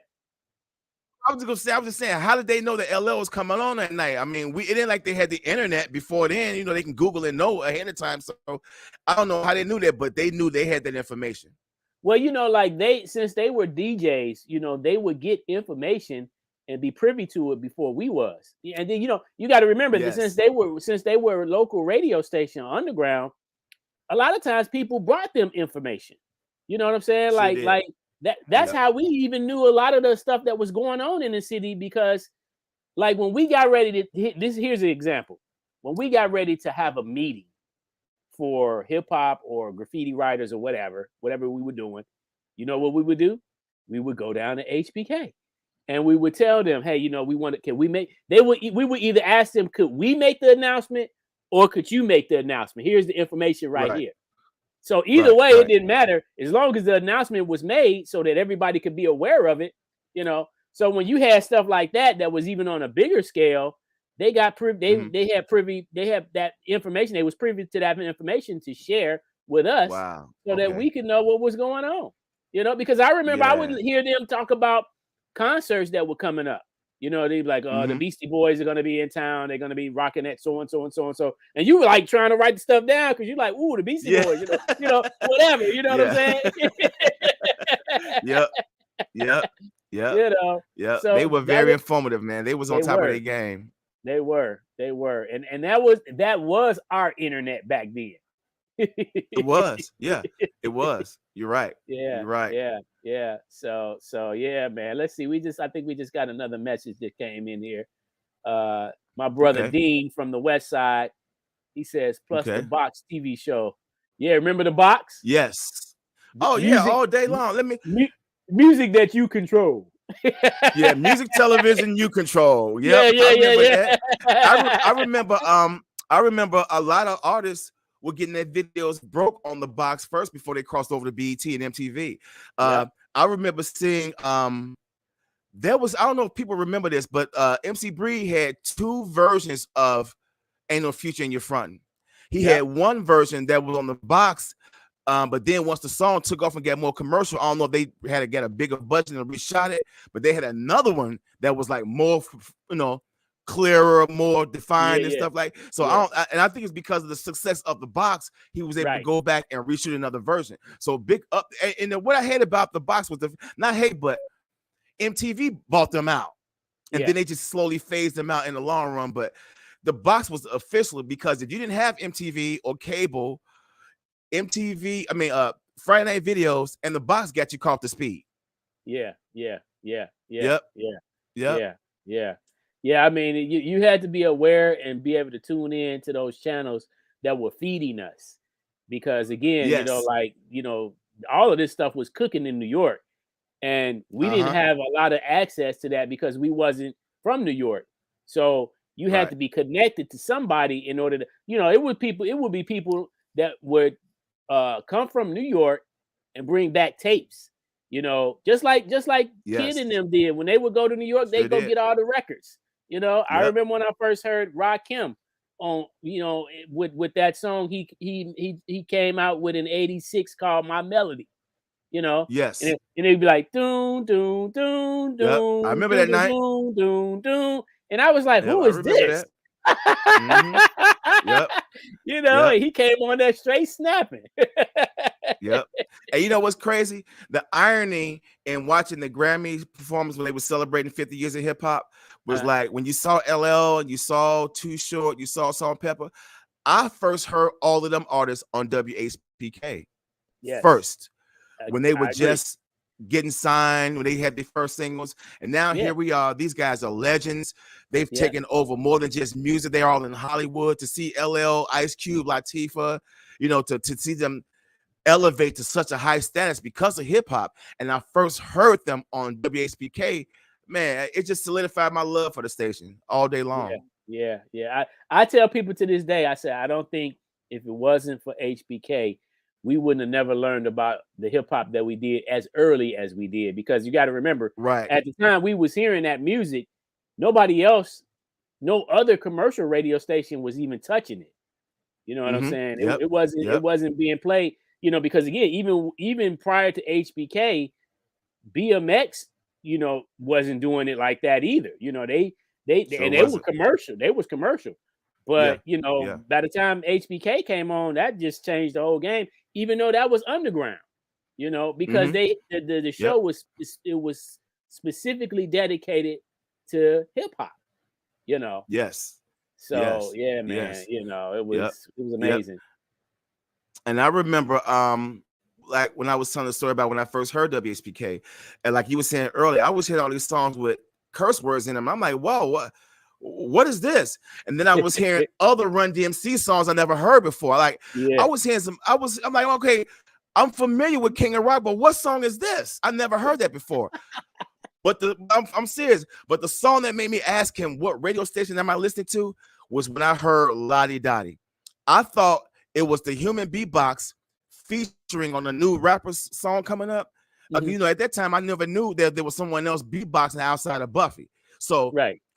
I was just saying, how did they know that LL was coming on that night? I mean, it ain't like they had the internet before then. They can Google and know ahead of time. So I don't know how they knew that, but they knew they had that information. Well, since they were DJs, they would get information and be privy to it before we was. And then, you got to remember that since they were local radio station underground, a lot of times people brought them information. You know what I'm saying? That's how we even knew a lot of the stuff that was going on in the city, because when we got ready to here's an example. When we got ready to have a meeting for hip hop or graffiti writers or whatever we were doing, you know what we would do? We would go down to HPK. And we would tell them, hey, we would either ask them, could we make the announcement or could you make the announcement? Here's the information right here. So either way, it didn't matter as long as the announcement was made so that everybody could be aware of it, So when you had stuff like that was even on a bigger scale, they got they had that information. They was privy to that information to share with us that we could know what was going on, because I remember I would hear them talk about concerts that were coming up. They'd be like, the Beastie Boys are going to be in town. They're going to be rocking at so and so and so and so. And you were like trying to write the stuff down because you're like, ooh, the Beastie Boys, whatever. You know what I'm saying? Yep. So they were very informative, man. They was on top of their game. They were. And that was our internet back then. It was. It was. You're right. You're right. Yeah. So yeah, man. Let's see. I think we just got another message that came in here. My brother Dean from the West Side. He says, plus the Box TV show. Yeah, remember the Box? Yes. Oh, music, all day long. Music that you control. Yeah, music television you control. Yep, yeah. I remember a lot of artists were getting their videos broke on the Box first before they crossed over to BET and MTV. I remember seeing there was, I don't know if people remember this, but MC Bree had two versions of Ain't No Future in Your Frontin'. He had one version that was on the Box, but then once the song took off and got more commercial, I don't know if they had to get a bigger budget and reshot it, but they had another one that was like more, clearer, more defined and stuff like. So I think it's because of the success of the Box, he was able to go back and reshoot another version. So big up. And what I hate about the Box was but MTV bought them out, and then they just slowly phased them out in the long run. But the box was official, because if you didn't have MTV or cable, Friday Night Videos and the box got you caught the speed. Yeah. Yep. I mean, you had to be aware and be able to tune in to those channels that were feeding us, because again, Yes. all of this stuff was cooking in New York, and we didn't have a lot of access to that because we wasn't from New York. So you had to be connected to somebody in order to, it would be people that would come from New York and bring back tapes. Just like Kid and them did when they would go to New York, they go get all the records. I remember when I first heard Rakim on, with that song he came out with in '86 called My Melody. Yes. And it'd be like doon doon doon doon. I remember that night. Doon doon doon. And I was like, who is this? Yep. And he came on there straight snapping. Yep. And you know what's crazy? The irony in watching the Grammy performance when they were celebrating 50 years of hip hop was like when you saw LL and you saw Too Short, you saw Salt-N-Pepa. I first heard all of them artists on WHPK first, when they were just getting signed, when they had their first singles. And now here we are. These guys are legends. They've taken over more than just music. They're all in Hollywood. To see LL, Ice Cube, Latifah, to see them elevate to such a high status because of hip hop. And I first heard them on WHPK. Man, it just solidified my love for the station all day long. Yeah. I tell people to this day, I say, I don't think if it wasn't for HBK, we wouldn't have never learned about the hip hop that we did as early as we did. Because you got to remember, at the time we was hearing that music, nobody else, no other commercial radio station was even touching it. You know what I'm saying? It wasn't being played, because again, even prior to HBK, BMX, wasn't doing it like that either. They were commercial. They was commercial. But by the time HBK came on, that just changed the whole game. Even though that was underground, because the show was specifically dedicated to hip hop. Yes. So man, it was amazing. And I remember like when I was telling the story about when I first heard WHPK, and like you were saying earlier, I was hearing all these songs with curse words in them. I'm like, whoa, what is this? And then I was hearing other Run DMC songs I never heard before. Like I was hearing I'm like, okay, I'm familiar with King of Rock, but what song is this? I never heard that before. But I'm serious. But the song that made me ask him what radio station am I listening to was when I heard Lottie Dottie. I thought it was the Human Beatbox featuring on a new rapper's song coming up. At that time I never knew that there was someone else beatboxing outside of Buffy. So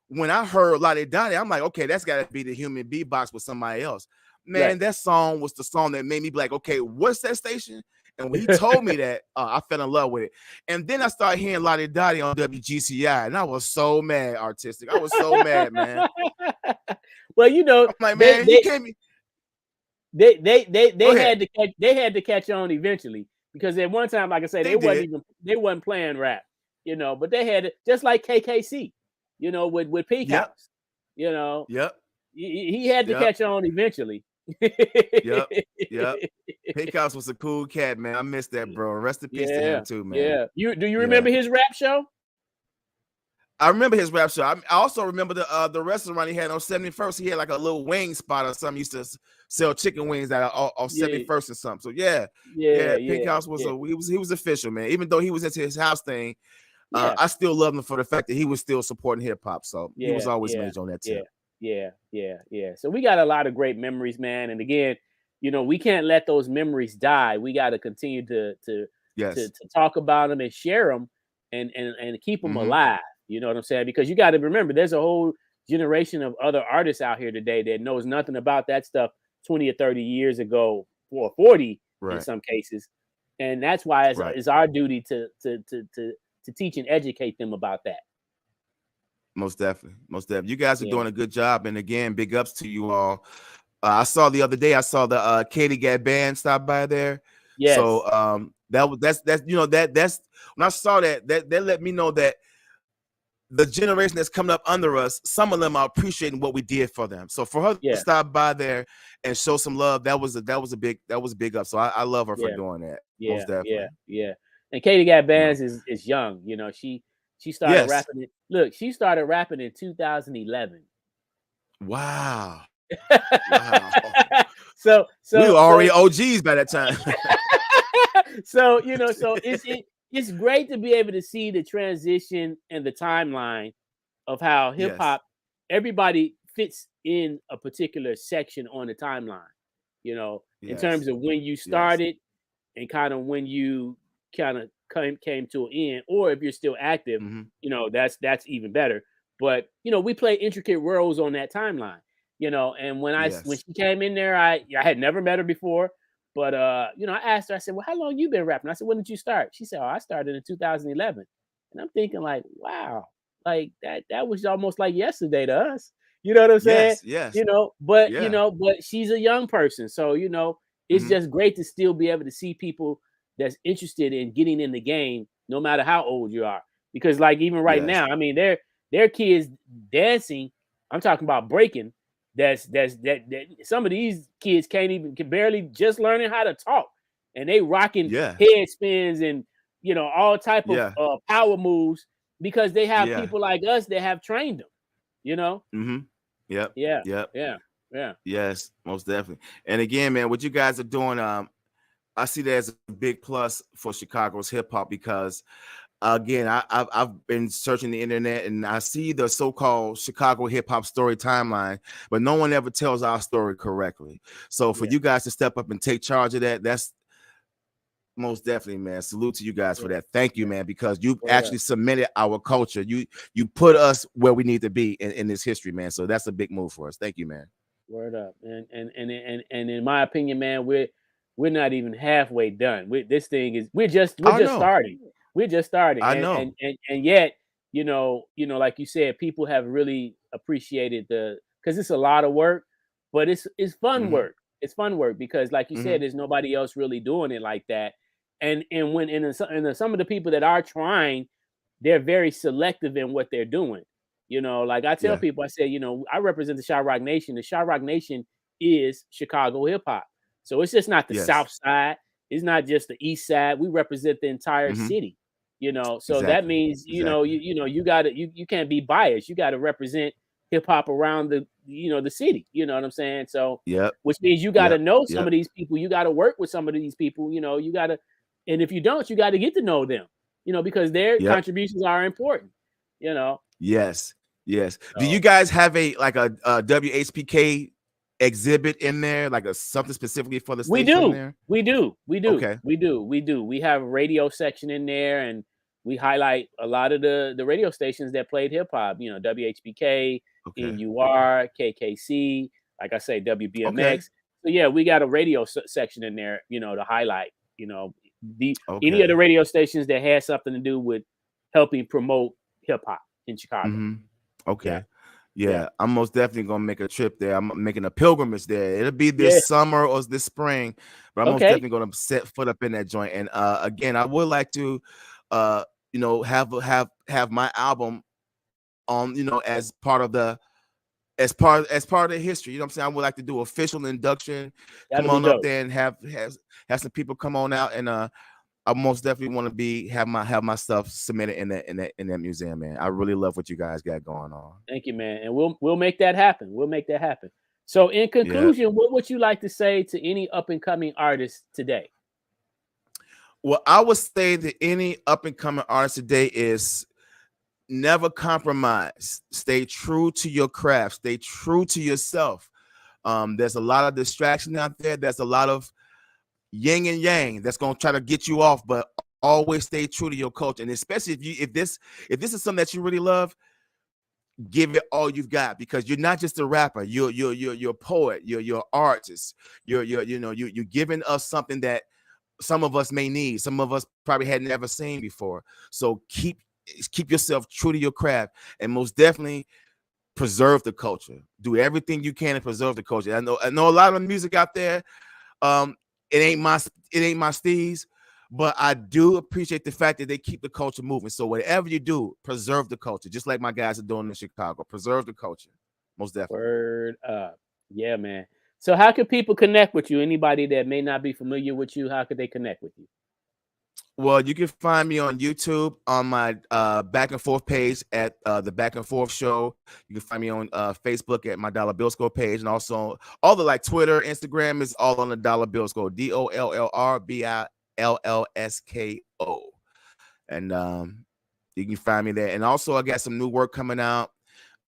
when I heard Lottie Dottie, I'm like, okay, that's got to be the Human Beatbox with somebody else. Man, that song was the song that made me be like, okay, what's that station? And when he told me that, I fell in love with it. And then I started hearing Lottie Dottie on WGCI, and I was so mad, Artistic. I was so mad, man. Well, I'm like, man, he came. They had to catch on eventually, because at one time, like I said, they wasn't playing rap, but they had just like KKC, with Peak House, he had to catch on eventually. Yep. Pink House was a cool cat, man. I missed that, bro. Rest in peace to him too, man. Do you remember his rap show? I remember his rap show. I also remember the restaurant he had on 71st. He had like a little wing spot or something. He used to sell chicken wings on 71st or something. So Pink House was he was official, man. Even though he was into his house thing, I still love him for the fact that he was still supporting hip hop. So he was always major on that too. Yeah. So we got a lot of great memories, man. And again, we can't let those memories die. We got to continue to talk about them and share them and keep them alive. You know what I'm saying? Because you got to remember, there's a whole generation of other artists out here today that knows nothing about that stuff 20 or 30 years ago, or 40 in some cases. And that's why it's our duty to teach and educate them about that. Most definitely. You guys are doing a good job. And again, big ups to you all. I saw the other day, the Katie Gad band stop by there. Yes. So that's when I saw that let me know that the generation that's coming up under us, some of them are appreciating what we did for them. So for her to stop by there and show some love, that was a big up. So I love her for doing that. Most definitely. Yeah. And Katie Got Bands is young. You know, she started rapping it. Look, she started rapping in 2011. Wow. So we were already OGs by that time. So it's great to be able to see the transition and the timeline of how hip hop, everybody fits in a particular section on the timeline, you know, in terms of when you started and kind of when you kind of came to an end, or if you're still active, you know, that's even better. But, you know, we play intricate roles on that timeline, you know, and when she came in there, I had never met her before. But, you know, I asked her, I said, well, how long you been rapping? I said, when did you start? She said, oh, I started in 2011. And I'm thinking like, wow, like that was almost like yesterday to us. You know what I'm saying? Yes. You know, but, you know, but she's a young person. So, you know, it's just great to still be able to see people that's interested in getting in the game, no matter how old you are. Because like even right now, I mean, they're kids dancing. I'm talking about breaking. That some of these kids can barely just learning how to talk, and they rocking head spins and, you know, all type of power moves because they have people like us that have trained them, you know. Yep. Yeah. Yes, most definitely. And again, man, what you guys are doing, I see that as a big plus for Chicago's hip hop because, again, I've been searching the internet and I see the so-called Chicago hip hop story timeline, but no one ever tells our story correctly. So for you guys to step up and take charge of that, that's most definitely, man. Salute to you guys for that. Thank you, man, because you've actually cemented our culture. You put us where we need to be in this history, man. So that's a big move for us. Thank you, man. Word up. And in my opinion, man, we're not even halfway done. This thing is we're just starting. We're just starting. I know. And yet, you know, like you said, people have really appreciated because it's a lot of work, but it's fun work. It's fun work because, like you said, there's nobody else really doing it like that. And when some of the people that are trying, they're very selective in what they're doing. You know, like I tell people, I say, you know, I represent the Shy Rock Nation. The Shy Rock Nation is Chicago hip hop. So it's just not the South Side. It's not just the East Side. We represent the entire city. You know, so that means, you know, you gotta, you can't be biased. You got to represent hip hop around the city. You know what I'm saying? So, which means you got to know some of these people. You got to work with some of these people. You know, you got to, and if you don't, you got to get to know them. You know, because their contributions are important. You know. Yes. Do you guys have a WHPK exhibit in there, like something specifically for the station? We do. Okay. We do. We have a radio section in there, and we highlight a lot of the radio stations that played hip hop. You know, WHPK, NUR, KKC, like I say, WBMX. So yeah, we got a radio section in there, you know, to highlight, you know, any of the radio stations that had something to do with helping promote hip hop in Chicago. Yeah, I'm most definitely gonna make a trip there. I'm making a pilgrimage there. It'll be this summer or this spring, but I'm most definitely gonna set foot up in that joint. And again, I would like to, you know, have my album on, you know, as part of the history. You know what I'm saying? I would like to do official induction. Come on up there and have some people come on out, and I most definitely want to have my stuff submitted in that museum, man. I really love what you guys got going on. Thank you, man. And we'll make that happen. So in conclusion, what would you like to say to any up and coming artists today? Well, I would say that any up and coming artist today is never compromise. Stay true to your craft. Stay true to yourself. There's a lot of distraction out there. There's a lot of yin and yang that's going to try to get you off, but always stay true to your culture. And especially if this is something that you really love, give it all you've got, because you're not just a rapper. You're a poet. You're an artist. You're giving us something that some of us may need. Some of us probably had never seen before. So keep yourself true to your craft, and most definitely preserve the culture. Do everything you can to preserve the culture. I know a lot of music out there. It ain't my steez, but I do appreciate the fact that they keep the culture moving. So whatever you do, preserve the culture, just like my guys are doing in Chicago. Preserve the culture, most definitely. Word up. Yeah, man. So how can people connect with you? Anybody that may not be familiar with you, how could they connect with you? Well, you can find me on YouTube on my Back and Forth page at the Back and Forth Show. You can find me on Facebook at my Dollr Billsko page, and also all the like Twitter, Instagram is all on the Dollr Billsko, DOLLRBILLSKO, and you can find me there. And also, I got some new work coming out.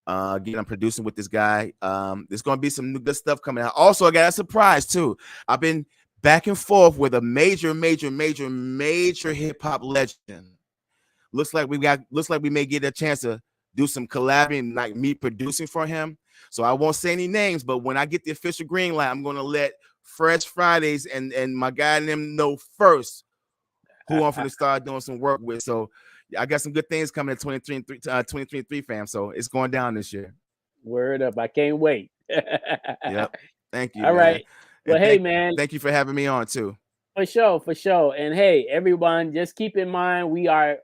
Again, I'm producing with this guy. There's gonna be some new good stuff coming out. Also, I got a surprise too. I've been back and forth with a major hip hop legend. Looks like we may get a chance to do some collabing, like me producing for him. So I won't say any names, but when I get the official green light, I'm gonna let Fresh Fridays and my guy and them know first who I'm gonna start doing some work with. So I got some good things coming in 2023, fam. So it's going down this year. Word up. I can't wait. Yep. Thank you. All man. right. Well, And hey, man. Thank you for having me on too. For sure. And hey, everyone, just keep in mind we are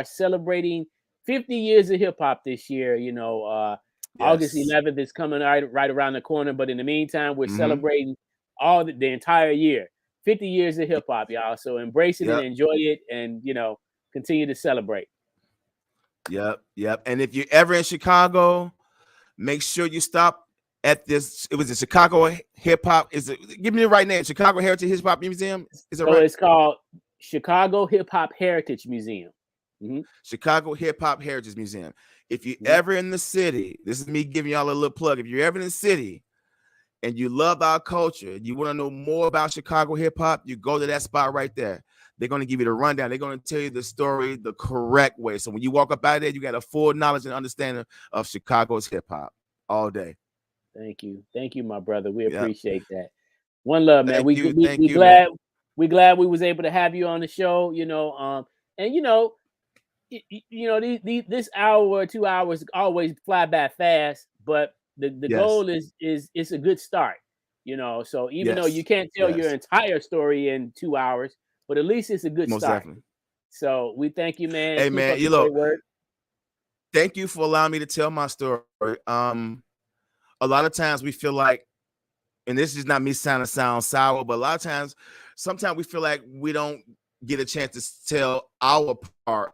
celebrating 50 years of hip hop this year. You know, August 11th is coming right around the corner. But in the meantime, we're celebrating all the entire year. 50 years of hip hop, y'all. So embrace it and enjoy it, and continue to celebrate. Yep. And if you're ever in Chicago, make sure you stop at this. It was the Chicago Hip Hop. Give me the right name? Chicago Heritage Hip Hop Museum. Is it right? It's called Chicago Hip Hop Heritage Museum. Mm-hmm. Chicago Hip Hop Heritage Museum. If you're ever in the city, this is me giving y'all a little plug. If you're ever in the city and you love our culture, you want to know more about Chicago hip hop, you go to that spot right there. They're going to give you the rundown. They're going to tell you the story the correct way. So when you walk up out there, you got a full knowledge and understanding of Chicago's hip hop all day. Thank you, my brother. We appreciate that. One love, man. We glad we was able to have you on the show. And this hour or 2 hours always fly by fast, but the goal is it's a good start. So even though you can't tell your entire story in 2 hours, but at least it's a good start. Definitely. So we thank you, man. Hey, man, thank you for allowing me to tell my story. A lot of times we feel like, and this is not me sound sour, but a lot of times, sometimes we feel like we don't get a chance to tell our part,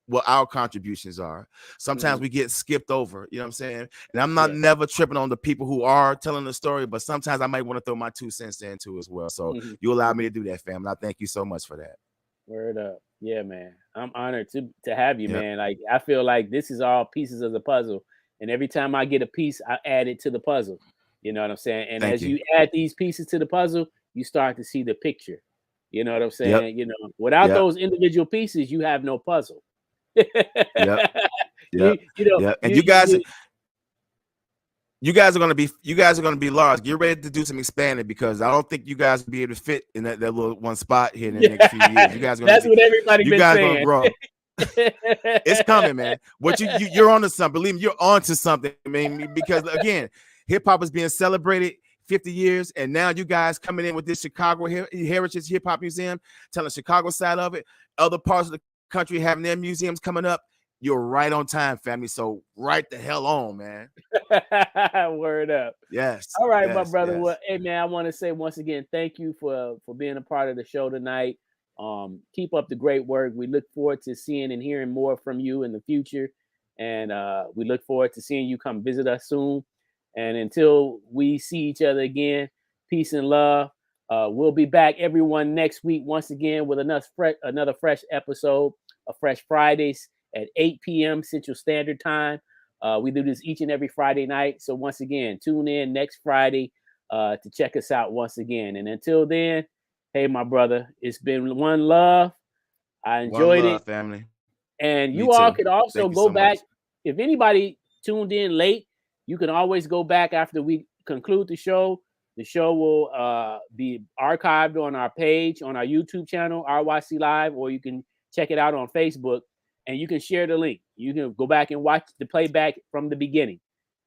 what our contributions are. Sometimes we get skipped over, you know what I'm saying? And I'm not never tripping on the people who are telling the story, but sometimes I might want to throw my 2 cents in too as well. So you allow me to do that, fam. And I thank you so much for that. Word up. Yeah, man. I'm honored to have you, man. Like, I feel like this is all pieces of the puzzle. And every time I get a piece, I add it to the puzzle. You know what I'm saying? And as you add these pieces to the puzzle, you start to see the picture. You know what I'm saying? Without those individual pieces, you have no puzzle. And you guys are gonna be large. Get ready to do some expanding, because I don't think you guys will be able to fit in that little one spot here in the next few years. You guys are what everybody been saying. Gonna grow. It's coming, man. What you're onto something. Believe me, you're onto something, man. Because again, hip hop is being celebrated 50 years, and now you guys coming in with this Chicago Heritage Hip Hop Museum, telling the Chicago side of it. Other parts of the country having their museums coming up. You're right on time, family. So right the hell on, man. Word up. Yes. All right, my brother. Well, hey, man, I want to say once again, thank you for being a part of the show tonight. Keep up the great work. We look forward to seeing and hearing more from you in the future. And we look forward to seeing you come visit us soon. And until we see each other again, peace and love. We'll be back, everyone, next week once again with another fresh episode of Fresh Fridays at 8 p.m. Central Standard Time. We do this each and every Friday night. So once again, tune in next Friday to check us out once again. And until then, hey, my brother, it's been one love. I enjoyed it, family. And you all could also go back. If anybody tuned in late, you can always go back after we conclude the show. The show will be archived on our page, on our YouTube channel, RYC Live, or you can check it out on Facebook, and you can share the link. You can go back and watch the playback from the beginning.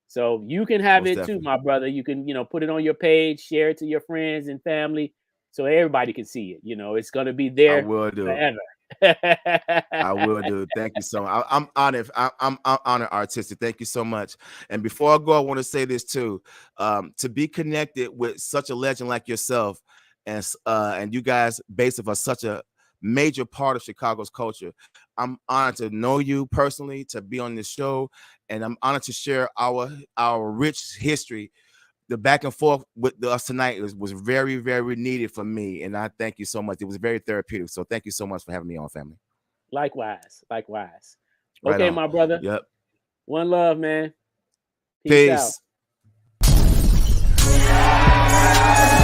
So you can have it too, my brother. You can, put it on your page, share it to your friends and family, so everybody can see it. You know, it's gonna be I there will do. forever. I will do. Thank you so much. I'm honored. I'm honored, artistic. Thank you so much. And before I go, I want to say this too. To be connected with such a legend like yourself, and you guys, basically, are such a major part of Chicago's culture. I'm honored to know you personally, to be on this show, and I'm honored to share our rich history. The back and forth with us tonight was very, very needed for me, and I thank you so much. It was very therapeutic. So thank you so much for having me on, family. Likewise, likewise. Right Okay, on. my brother. Yep. One love, man. Peace out. Peace.